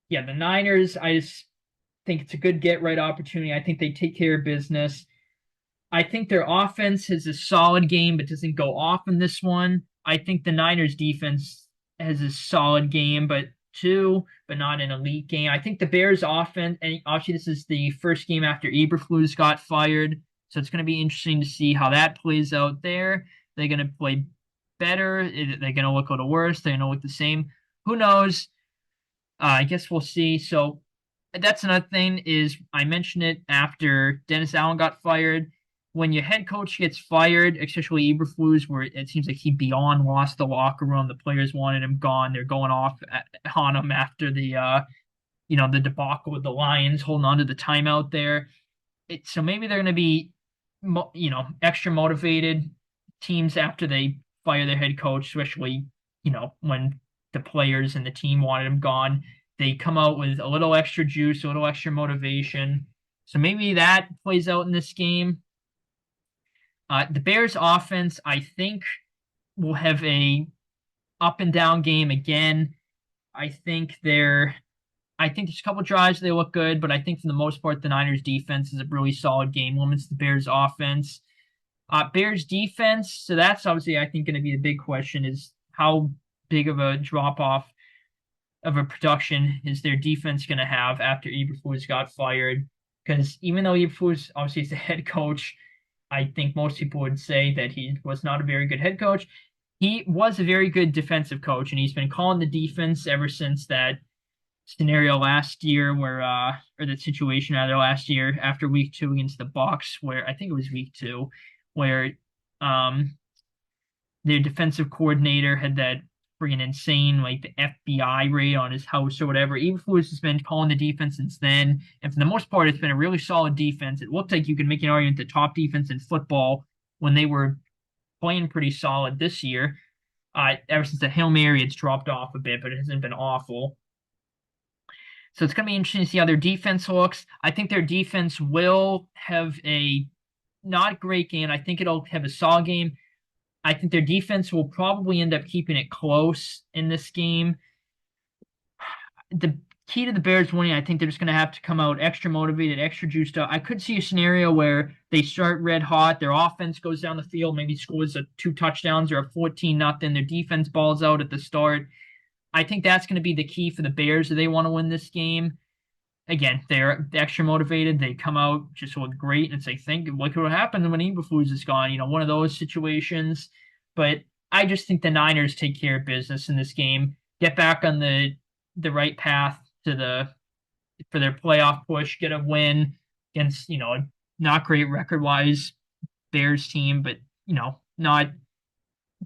yeah, the Niners, I just think it's a good get right opportunity. I think they take care of business. I think their offense is a solid game, but doesn't go off in this one. I think the Niners defense has a solid game, but not an elite game. I think the Bears offense, and obviously this is the first game after Eberflus got fired, so it's going to be interesting to see how that plays out there. They're going to play better. They're going to look a little worse. They're going to look the same. Who knows? I guess we'll see. So that's another thing is I mentioned it after Dennis Allen got fired. When your head coach gets fired, especially Eberflus, where it seems like he beyond lost the locker room, the players wanted him gone. They're going off on him after the debacle with the Lions, holding on to the timeout there. So maybe they're going to be, extra motivated teams after they fire their head coach, especially, when the players and the team wanted him gone. They come out with a little extra juice, a little extra motivation. So maybe that plays out in this game. The Bears offense, I think, will have a up and down game again. I think they're I think there's a couple drives they look good, but I think for the most part the Niners defense is a really solid game. Limits the Bears offense. Bears defense, so that's obviously I think going to be the big question is how big of a drop off of a production is their defense going to have after Eberflus got fired? Because even though Eberflus obviously is the head coach, I think most people would say that he was not a very good head coach. He was a very good defensive coach, and he's been calling the defense ever since that scenario last year where or that situation rather last year after week 2 against the Bucs, where I think it was week 2, where um their defensive coordinator had that freaking insane like the FBI raid on his house or whatever. Eberflus has been calling the defense since then, and for the most part, it's been a really solid defense. It looked like you could make an argument the top defense in football when they were playing pretty solid this year. Ever since the Hail Mary, it's dropped off a bit, but it hasn't been awful. So it's going to be interesting to see how their defense looks. I think their defense will have a not great game. I think it'll have a solid game. I think their defense will probably end up keeping it close in this game. The key to the Bears winning, I think they're just going to have to come out extra motivated, extra juiced up. I could see a scenario where they start red hot, their offense goes down the field, maybe scores 2 touchdowns or a 14-0. Their defense balls out at the start. I think that's going to be the key for the Bears if they want to win this game. Again, they're extra motivated. They come out just look great, and it's like, think what could happen when Eberflus is gone. One of those situations. But I just think the Niners take care of business in this game, get back on the right path for their playoff push, get a win against a not great record wise Bears team, but not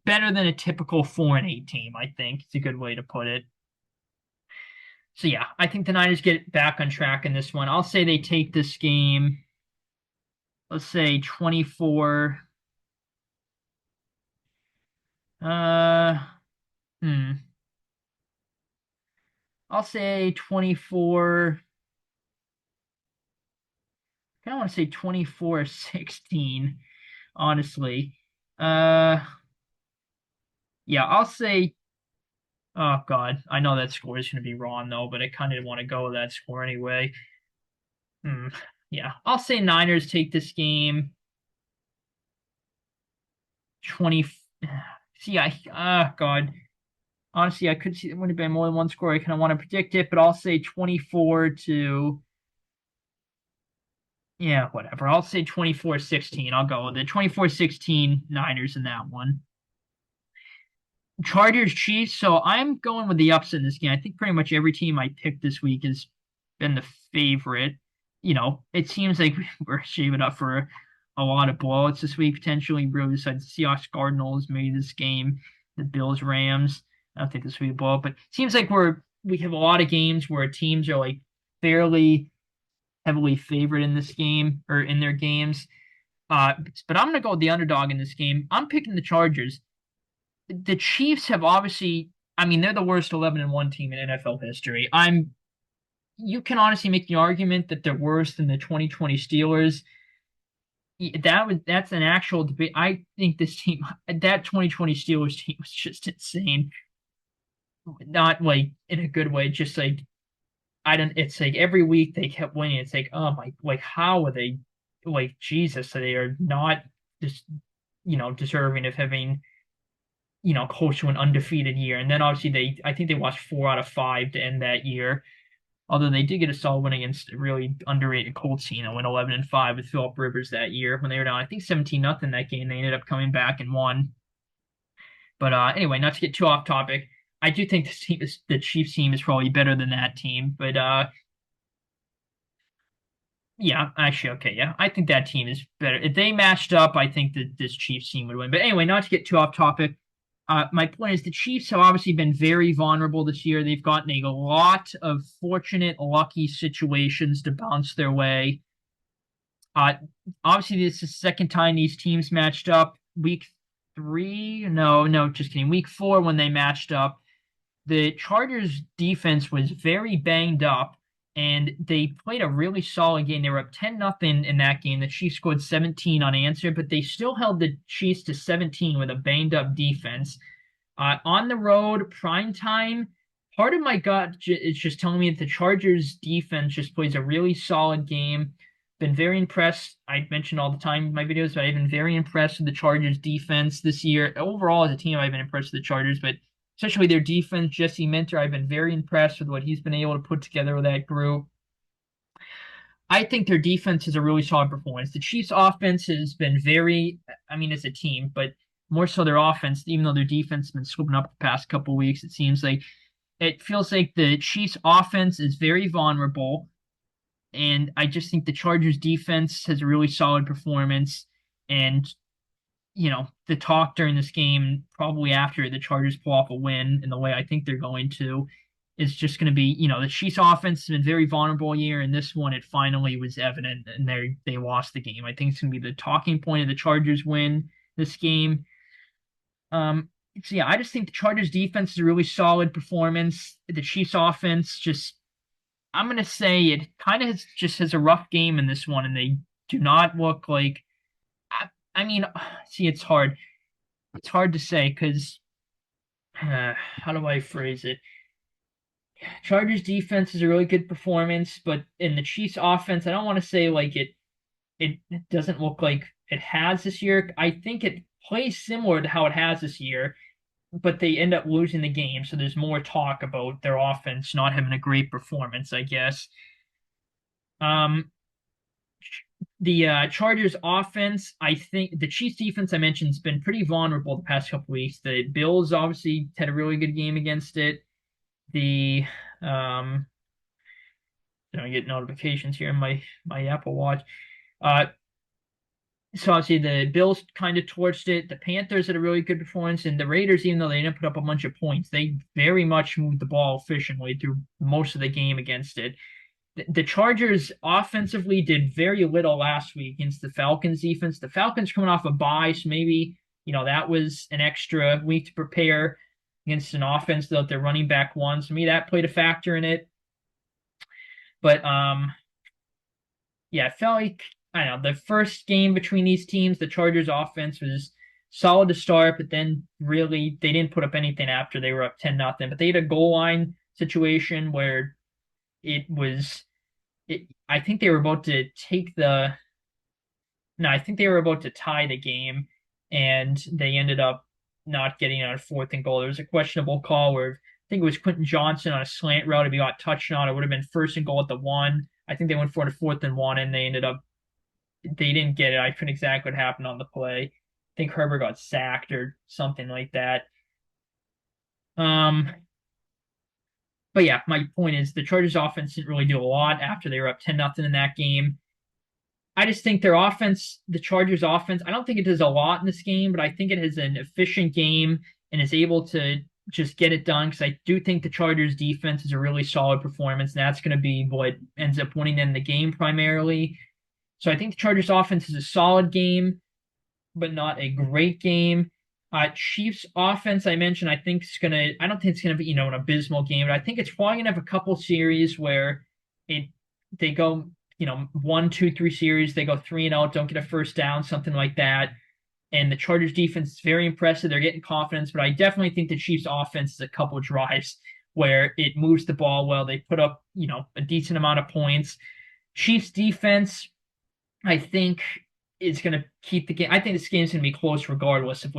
better than a typical 4-8 team. I think it's a good way to put it. So yeah, I think the Niners get back on track in this one. I'll say they take this game, let's say 24. Uh, hmm. I'll say 24. I kind of want to say 24-16, honestly. Uh, yeah, I'll say. Oh God, I know that score is going to be wrong though, but I kind of want to go with that score anyway. Hmm. Yeah, I'll say Niners take this game 20. See, God. Honestly, I could see it would have been more than one score. I kind of want to predict it, but I'll say 24 to. Yeah, whatever. I'll say 24-16. I'll go with it. 24-16 Niners in that one. Chargers Chiefs. So I'm going with the upset in this game. I think pretty much every team I picked this week has been the favorite. It seems like we're shaving up for a lot of blowouts this week, potentially. Really, besides the Seahawks Cardinals, maybe this game, the Bills Rams. I don't think this will be a blowout, but it seems like we have a lot of games where teams are like fairly heavily favored in this game or in their games. But I'm gonna go with the underdog in this game. I'm picking the Chargers. The Chiefs have obviously, I mean, they're the worst 11-1 team in NFL history. You can honestly make the argument that they're worse than the 2020 Steelers. That's an actual debate. I think this team, that 2020 Steelers team was just insane. Not like in a good way, just like I don't. It's like every week they kept winning. It's like, oh my, like how are they? Like Jesus, so they are not just deserving of having close to an undefeated year. And then obviously I think they lost 4 out of 5 to end that year. Although they did get a solid win against a really underrated Colts team and went 11-5 with Philip Rivers that year when they were down, I think 17-0 that game. They ended up coming back and won. But anyway, not to get too off topic, I do think the Chiefs team is probably better than that team. But yeah, actually, okay, yeah, I think that team is better. If they matched up, I think that this Chiefs team would win. But anyway, not to get too off topic. My point is the Chiefs have obviously been very vulnerable this year. They've gotten a lot of fortunate, lucky situations to bounce their way. Uh, Obviously, this is the second time these teams matched up. Week 3, no, just kidding. Week 4 when they matched up, the Chargers defense was very banged up, and they played a really solid game. They were up 10-0 in that game. The Chiefs scored 17 unanswered, but they still held the Chiefs to 17 with a banged up defense. On the road, prime time, part of my gut is just telling me that the Chargers defense just plays a really solid game. Been very impressed. I mentioned all the time in my videos, but I've been very impressed with the Chargers defense this year. Overall, as a team, I've been impressed with the Chargers, but especially their defense. Jesse Minter, I've been very impressed with what he's been able to put together with that group. I think their defense is a really solid performance. The Chiefs' offense has been very, I mean, as a team, but more so their offense, even though their defense has been slipping up the past couple of weeks, it feels like the Chiefs' offense is very vulnerable. And I just think the Chargers' defense has a really solid performance. And, the talk during this game, probably after the Chargers pull off a win in the way I think they're going to, is just going to be, the Chiefs offense has been very vulnerable year, and this one it finally was evident, and they lost the game. I think it's going to be the talking point of the Chargers win this game. So yeah, I just think the Chargers defense is a really solid performance. The Chiefs offense just, I'm going to say it kind of just has a rough game in this one, and they do not look like. I mean, see, it's hard. It's hard to say because how do I phrase it? Chargers defense is a really good performance, but in the Chiefs offense, I don't want to say like it doesn't look like it has this year. I think it plays similar to how it has this year, but they end up losing the game, so there's more talk about their offense not having a great performance, I guess. Um, the Chargers offense, I think the Chiefs defense I mentioned has been pretty vulnerable the past couple weeks. The Bills obviously had a really good game against it. The I get notifications here in my Apple Watch. Uh, so obviously the Bills kind of torched it. The Panthers had a really good performance, and the Raiders, even though they didn't put up a bunch of points, they very much moved the ball efficiently through most of the game against it. The Chargers offensively did very little last week against the Falcons defense. The Falcons coming off a bye, so maybe that was an extra week to prepare against an offense that their running back won. So to me, that played a factor in it. But yeah, I felt like I don't know the first game between these teams, the Chargers offense was solid to start, but then really they didn't put up anything after they were up 10-0. But they had a goal line situation where it was I think they were about to take the no, I think they were about to tie the game, and they ended up not getting on a fourth and goal. There was a questionable call where I think it was Quentin Johnson on a slant route. If he got touched on, it would have been first and goal at the one. I think they went for it a fourth and one, and they didn't get it. I couldn't exactly what happened on the play. I think Herbert got sacked or something like that. Um, but yeah, my point is the Chargers offense didn't really do a lot after they were up 10-0 in that game. I just think their offense, the Chargers offense, I don't think it does a lot in this game, but I think it is an efficient game and is able to just get it done because I do think the Chargers defense is a really solid performance. And that's going to be what ends up winning them the game primarily. So I think the Chargers offense is a solid game, but not a great game. Chiefs offense, I mentioned, I don't think it's gonna be, an abysmal game, but I think it's probably gonna have a couple series where they go, 1, 2, 3 series, they go 3-0, don't get a first down, something like that. And the Chargers defense is very impressive. They're getting confidence, but I definitely think the Chiefs offense is a couple drives where it moves the ball well. They put up, a decent amount of points. Chiefs defense, I think is going to keep the game. I think this game is going to be close regardless of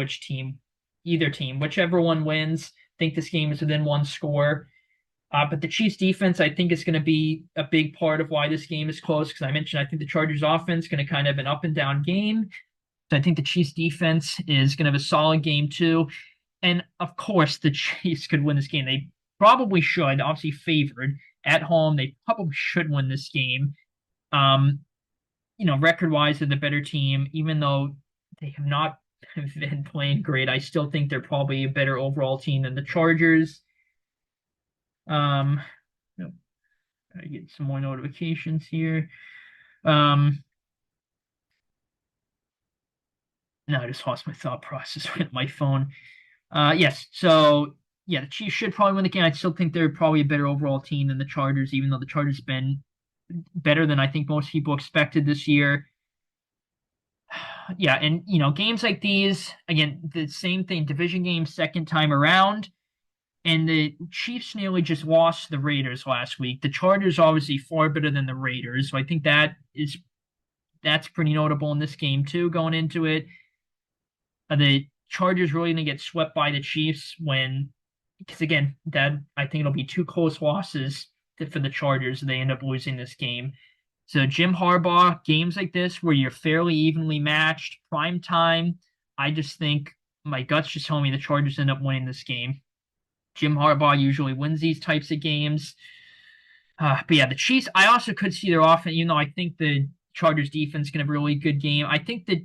either team, whichever one wins. I think this game is within one score. But the Chiefs defense, I think, is going to be a big part of why this game is close. Because I mentioned, I think the Chargers offense is going to kind of have an up and down game. So I think the Chiefs defense is going to have a solid game too. And of course, the Chiefs could win this game. They probably should. Obviously, favored at home, they probably should win this game. Record wise, they're the better team, even though they have not been playing great. I still think they're probably a better overall team than the Chargers. I get some more notifications here. No, I just lost my thought process with my phone. Yes, so yeah, the Chiefs should probably win the game. I still think they're probably a better overall team than the Chargers, even though the Chargers been better than I think most people expected this year. Yeah, and games like these, again, the same thing, division game second time around, and the Chiefs nearly just lost the Raiders last week. The Chargers obviously far better than the Raiders, so I think that's pretty notable in this game too, going into it. The Chargers really gonna get swept by the Chiefs because again, that I think it'll be two close losses for the Chargers. They end up losing this game. So Jim Harbaugh, games like this where you're fairly evenly matched, prime time, I just think my guts just tell me the Chargers end up winning this game. Jim Harbaugh usually wins these types of games. But yeah, the Chiefs, I also could see their offense, even though I think the Chargers defense can have a really good game. I think that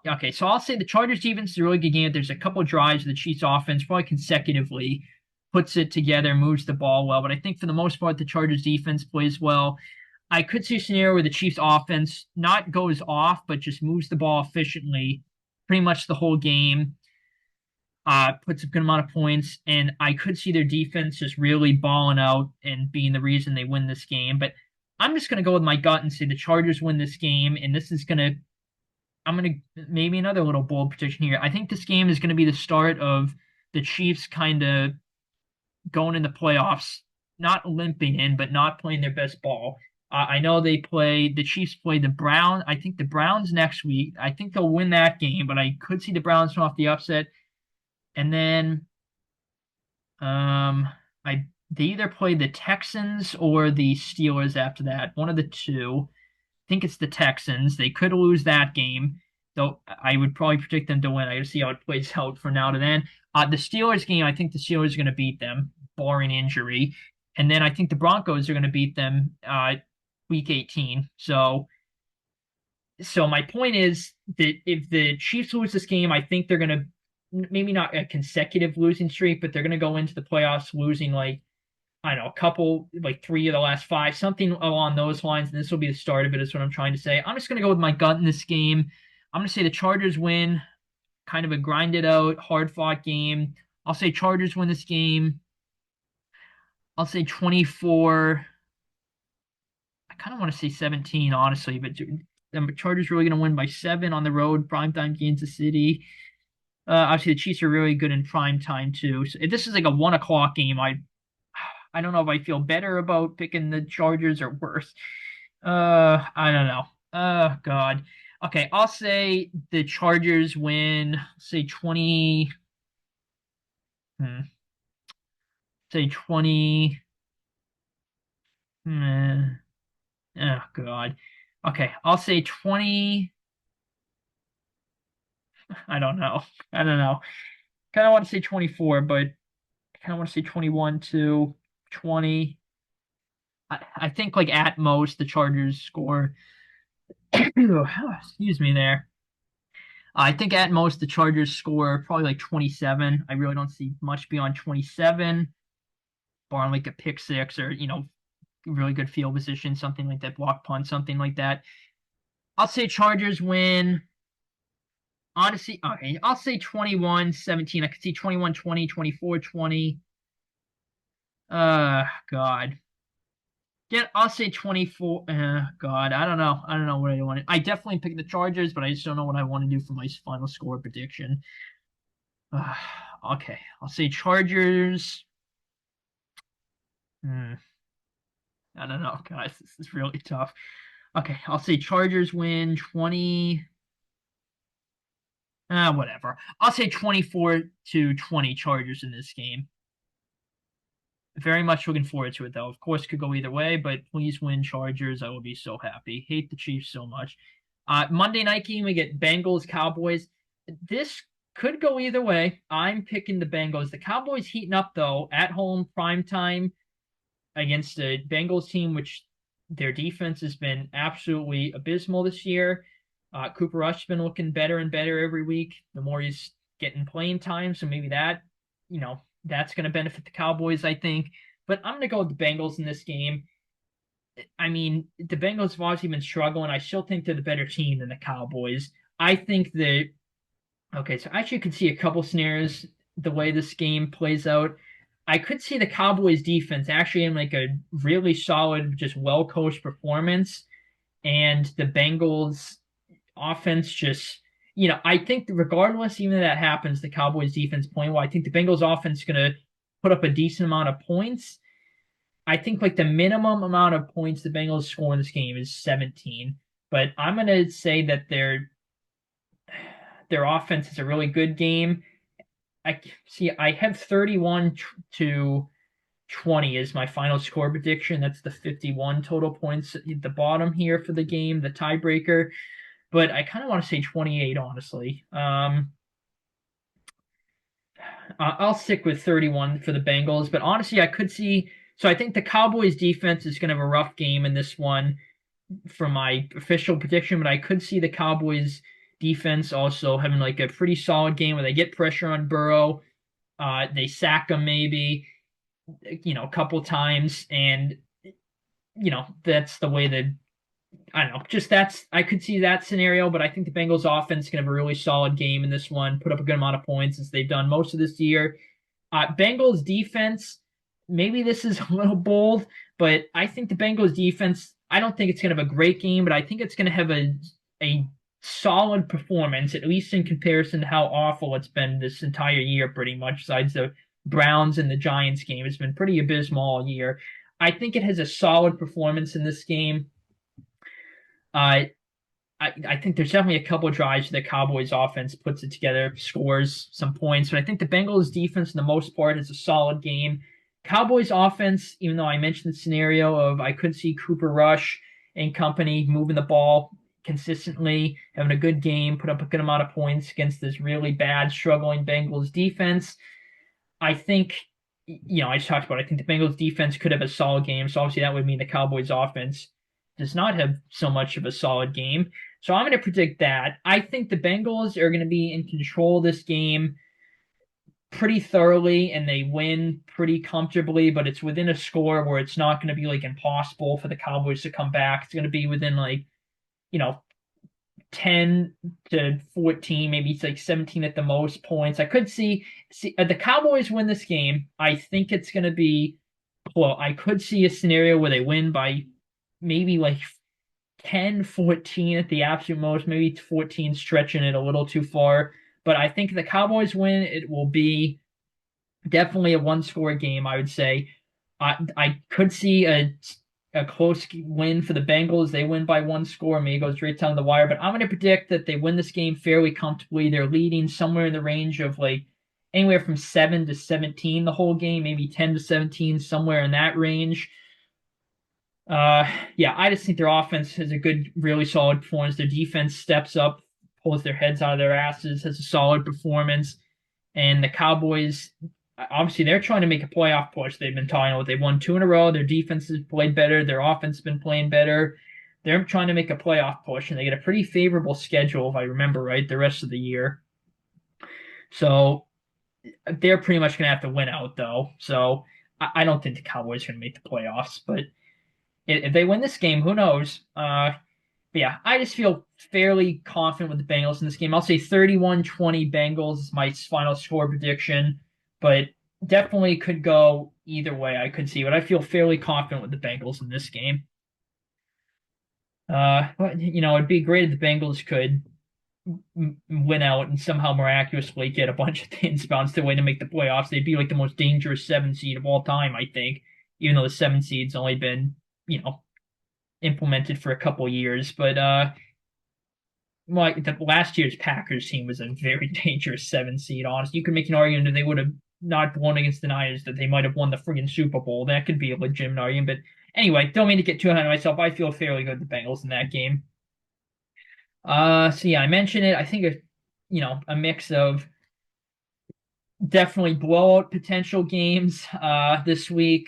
okay, so I'll say the Chargers defense is a really good game. There's a couple of drives of the Chiefs offense, probably consecutively, puts it together, moves the ball well. But I think for the most part, the Chargers defense plays well. I could see a scenario where the Chiefs offense not goes off, but just moves the ball efficiently pretty much the whole game, puts a good amount of points, and I could see their defense just really balling out and being the reason they win this game. But I'm just going to go with my gut and say the Chargers win this game, and this is going to I'm going to maybe another little bold prediction here. I think this game is going to be the start of the Chiefs kind of going in the playoffs, not limping in, but not playing their best ball. I know the Chiefs play the Browns. I think the Browns next week. I think they'll win that game, but I could see the Browns come off the upset. And then I they either play the Texans or the Steelers after that. One of the two. I think it's the Texans. They could lose that game, though I would probably predict them to win. I got to see how it plays out from now to then. The Steelers game, I think the Steelers are going to beat them, barring injury. And then I think the Broncos are going to beat them week 18. So my point is that if the Chiefs lose this game, I think they're going to maybe not a consecutive losing streak, but they're going to go into the playoffs losing like I don't know, a couple, like three of the last five, something along those lines. And this will be the start of it, is what I'm trying to say. I'm just going to go with my gut in this game. I'm going to say the Chargers win, kind of a grinded out, hard fought game. I'll say Chargers win this game. I'll say 24. I kind of want to say 17, honestly, but the Chargers really going to win by 7 on the road, primetime Kansas City. Obviously, the Chiefs are really good in prime time, too. So if this is like a 1 o'clock game, I don't know if I feel better about picking the Chargers or worse. I don't know. Oh God. Okay, I'll say the Chargers win. Say 20. Say 20. Hmm, oh God. Okay, I'll say 20. I don't know. I don't know. Kind of want to say 24, but I kind of want to say 21 to 20. I think like at most the Chargers score. Excuse me there. I think at most the Chargers score probably like 27. I really don't see much beyond 27, barring like a pick six or, really good field position, something like that, block punt, something like that. I'll say Chargers win. Honestly, okay, I'll say 21-17. I could see 21-20, 24-20. God. Yeah, I'll say 24. God, I don't know. I don't know what I want. I definitely pick the Chargers, but I just don't know what I want to do for my final score prediction. Uh, okay, I'll say Chargers. I don't know, guys. This is really tough. Okay, I'll say Chargers win 20. Whatever. I'll say 24-20 Chargers in this game. Very much looking forward to it, though. Of course, it could go either way, but please win Chargers. I will be so happy. Hate the Chiefs so much. Monday night game, we get Bengals, Cowboys. This could go either way. I'm picking the Bengals. The Cowboys heating up, though, at home, prime time against the Bengals team, which their defense has been absolutely abysmal this year. Cooper Rush's been looking better and better every week. The more he's getting playing time, so maybe that's going to benefit the Cowboys, I think. But I'm going to go with the Bengals in this game. I mean, the Bengals have obviously been struggling. I still think they're the better team than the Cowboys. I think that, okay, so I actually could see a couple scenarios. the way this game plays out. I could see the Cowboys defense actually in like a really solid, just well coached performance, and the Bengals offense just, I think regardless, even if that happens, the Cowboys defense playing well, I think the Bengals offense is going to put up a decent amount of points. I think like the minimum amount of points the Bengals score in this game is 17, but I'm going to say that their offense is a really good game. I see. I have 31 to 20 is my final score prediction. That's the 51 total points at the bottom here for the game, the tiebreaker. But I kind of want to say 28, honestly. I'll stick with 31 for the Bengals, but honestly, I could see. So I think the Cowboys defense is going to have a rough game in this one for my official prediction, but I could see the Cowboys defense also having like a pretty solid game where they get pressure on Burrow. They sack him maybe, a couple times, and that's the way that I don't know. Just I could see that scenario, but I think the Bengals offense can have a really solid game in this one, put up a good amount of points as they've done most of this year. Bengals defense, maybe this is a little bold, but I think the Bengals defense, I don't think it's going to have a great game, but I think it's going to have a solid performance, at least in comparison to how awful it's been this entire year, pretty much, besides the Browns and the Giants game. It's been pretty abysmal all year. I think it has a solid performance in this game. Uh, I think there's definitely a couple of drives the Cowboys offense puts it together, scores some points, but I think the Bengals defense, for the most part, is a solid game. Cowboys offense, even though I mentioned the scenario of I could see Cooper Rush and company moving the ball consistently, having a good game, put up a good amount of points against this really bad, struggling Bengals defense. I think, I just talked about it. I think the Bengals defense could have a solid game. So obviously that would mean the Cowboys offense does not have so much of a solid game. So I'm going to predict that. I think the Bengals are going to be in control of this game pretty thoroughly and they win pretty comfortably, but it's within a score where it's not going to be like impossible for the Cowboys to come back. It's going to be within like, you know, 10 to 14, maybe it's like 17 at the most points. I could see the Cowboys win this game. I think it's going to be, well, I could see a scenario where they win by maybe like 10, 14 at the absolute most, maybe 14 stretching it a little too far. But I think the Cowboys win. It will be definitely a one-score game, I would say. I could see a close win for the Bengals. They win by one score, maybe goes straight down the wire. But I'm going to predict that they win this game fairly comfortably. They're leading somewhere in the range of like anywhere from 7 to 17 the whole game, maybe 10 to 17, somewhere in that range. Yeah, I just think their offense has a good, really solid performance. Their defense steps up, pulls their heads out of their asses, has a solid performance. And the Cowboys, obviously, they're trying to make a playoff push. They've been talking about they've won two in a row. Their defense has played better. Their offense has been playing better. They're trying to make a playoff push, and they get a pretty favorable schedule, if I remember right, the rest of the year. So they're pretty much going to have to win out, though. So I don't think the Cowboys are going to make the playoffs, but if they win this game, who knows? Yeah, I just feel fairly confident with the Bengals in this game. I'll say 31-20 Bengals is my final score prediction, but definitely could go either way. I could see, but I feel fairly confident with the Bengals in this game. But, it'd be great if the Bengals could win out and somehow miraculously get a bunch of things bounced their way to make the playoffs. They'd be like the most dangerous 7 seed of all time, I think, even though the 7 seed's only been, implemented for a couple years. But well, the last year's Packers team was a very dangerous 7 seed. Honestly, you could make an argument that they would have not blown against the Niners, that they might have won the friggin' Super Bowl. That could be a legitimate argument. But anyway, don't mean to get too ahead of myself. I feel fairly good with the Bengals in that game. So yeah, I mentioned it. I think a mix of definitely blowout potential games this week.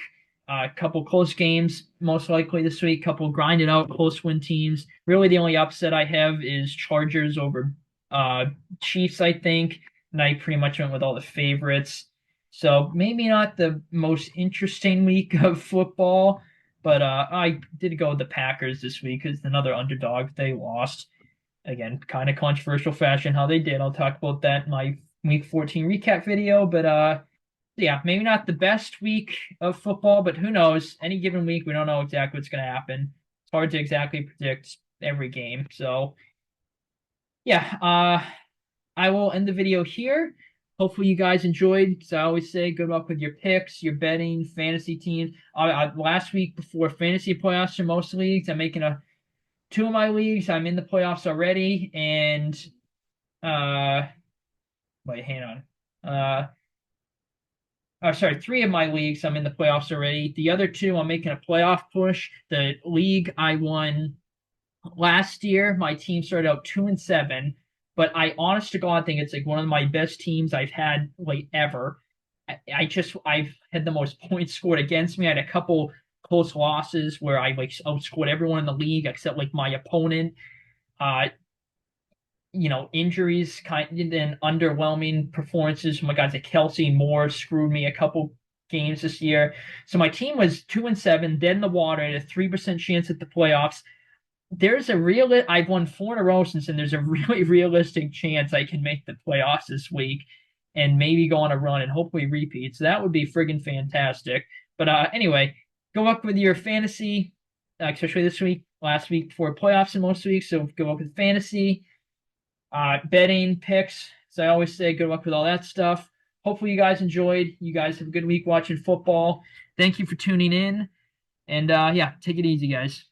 A couple close games, most likely this week. Couple grinded out close win teams. Really, the only upset I have is Chargers over Chiefs, I think. And I pretty much went with all the favorites. So maybe not the most interesting week of football, but I did go with the Packers this week because another underdog. They lost. Again, kind of controversial fashion how they did. I'll talk about that in my week 14 recap video. But yeah, maybe not the best week of football, but who knows? Any given week, we don't know exactly what's going to happen. It's hard to exactly predict every game. So yeah, I will end the video here. Hopefully you guys enjoyed. Because I always say, good luck with your picks, your betting, fantasy teams. Last week before fantasy playoffs for most leagues, I'm making two of my leagues. I'm in the playoffs already, and uh, wait, hang on. Sorry, three of my leagues I'm in the playoffs already. The other two I'm making a playoff push. The league I won last year, my team started out 2-7, but I honest to God think it's like one of my best teams I've had like ever. I've had the most points scored against me. I had a couple close losses where I like outscored everyone in the league except like my opponent. Uh, Injuries kind and then underwhelming performances from my guys like Kelsey and Moore screwed me a couple games this year. So my team was 2-7, dead in the water, at a 3% chance at the playoffs. I've won four in a row since, and there's a really realistic chance I can make the playoffs this week and maybe go on a run and hopefully repeat. So that would be friggin' fantastic. But anyway, go up with your fantasy, especially this week, last week before playoffs in most weeks. So go up with fantasy, betting, picks. So I always say good luck with all that stuff. Hopefully you guys enjoyed. You guys have a good week watching football. Thank you for tuning in. And yeah, take it easy, guys.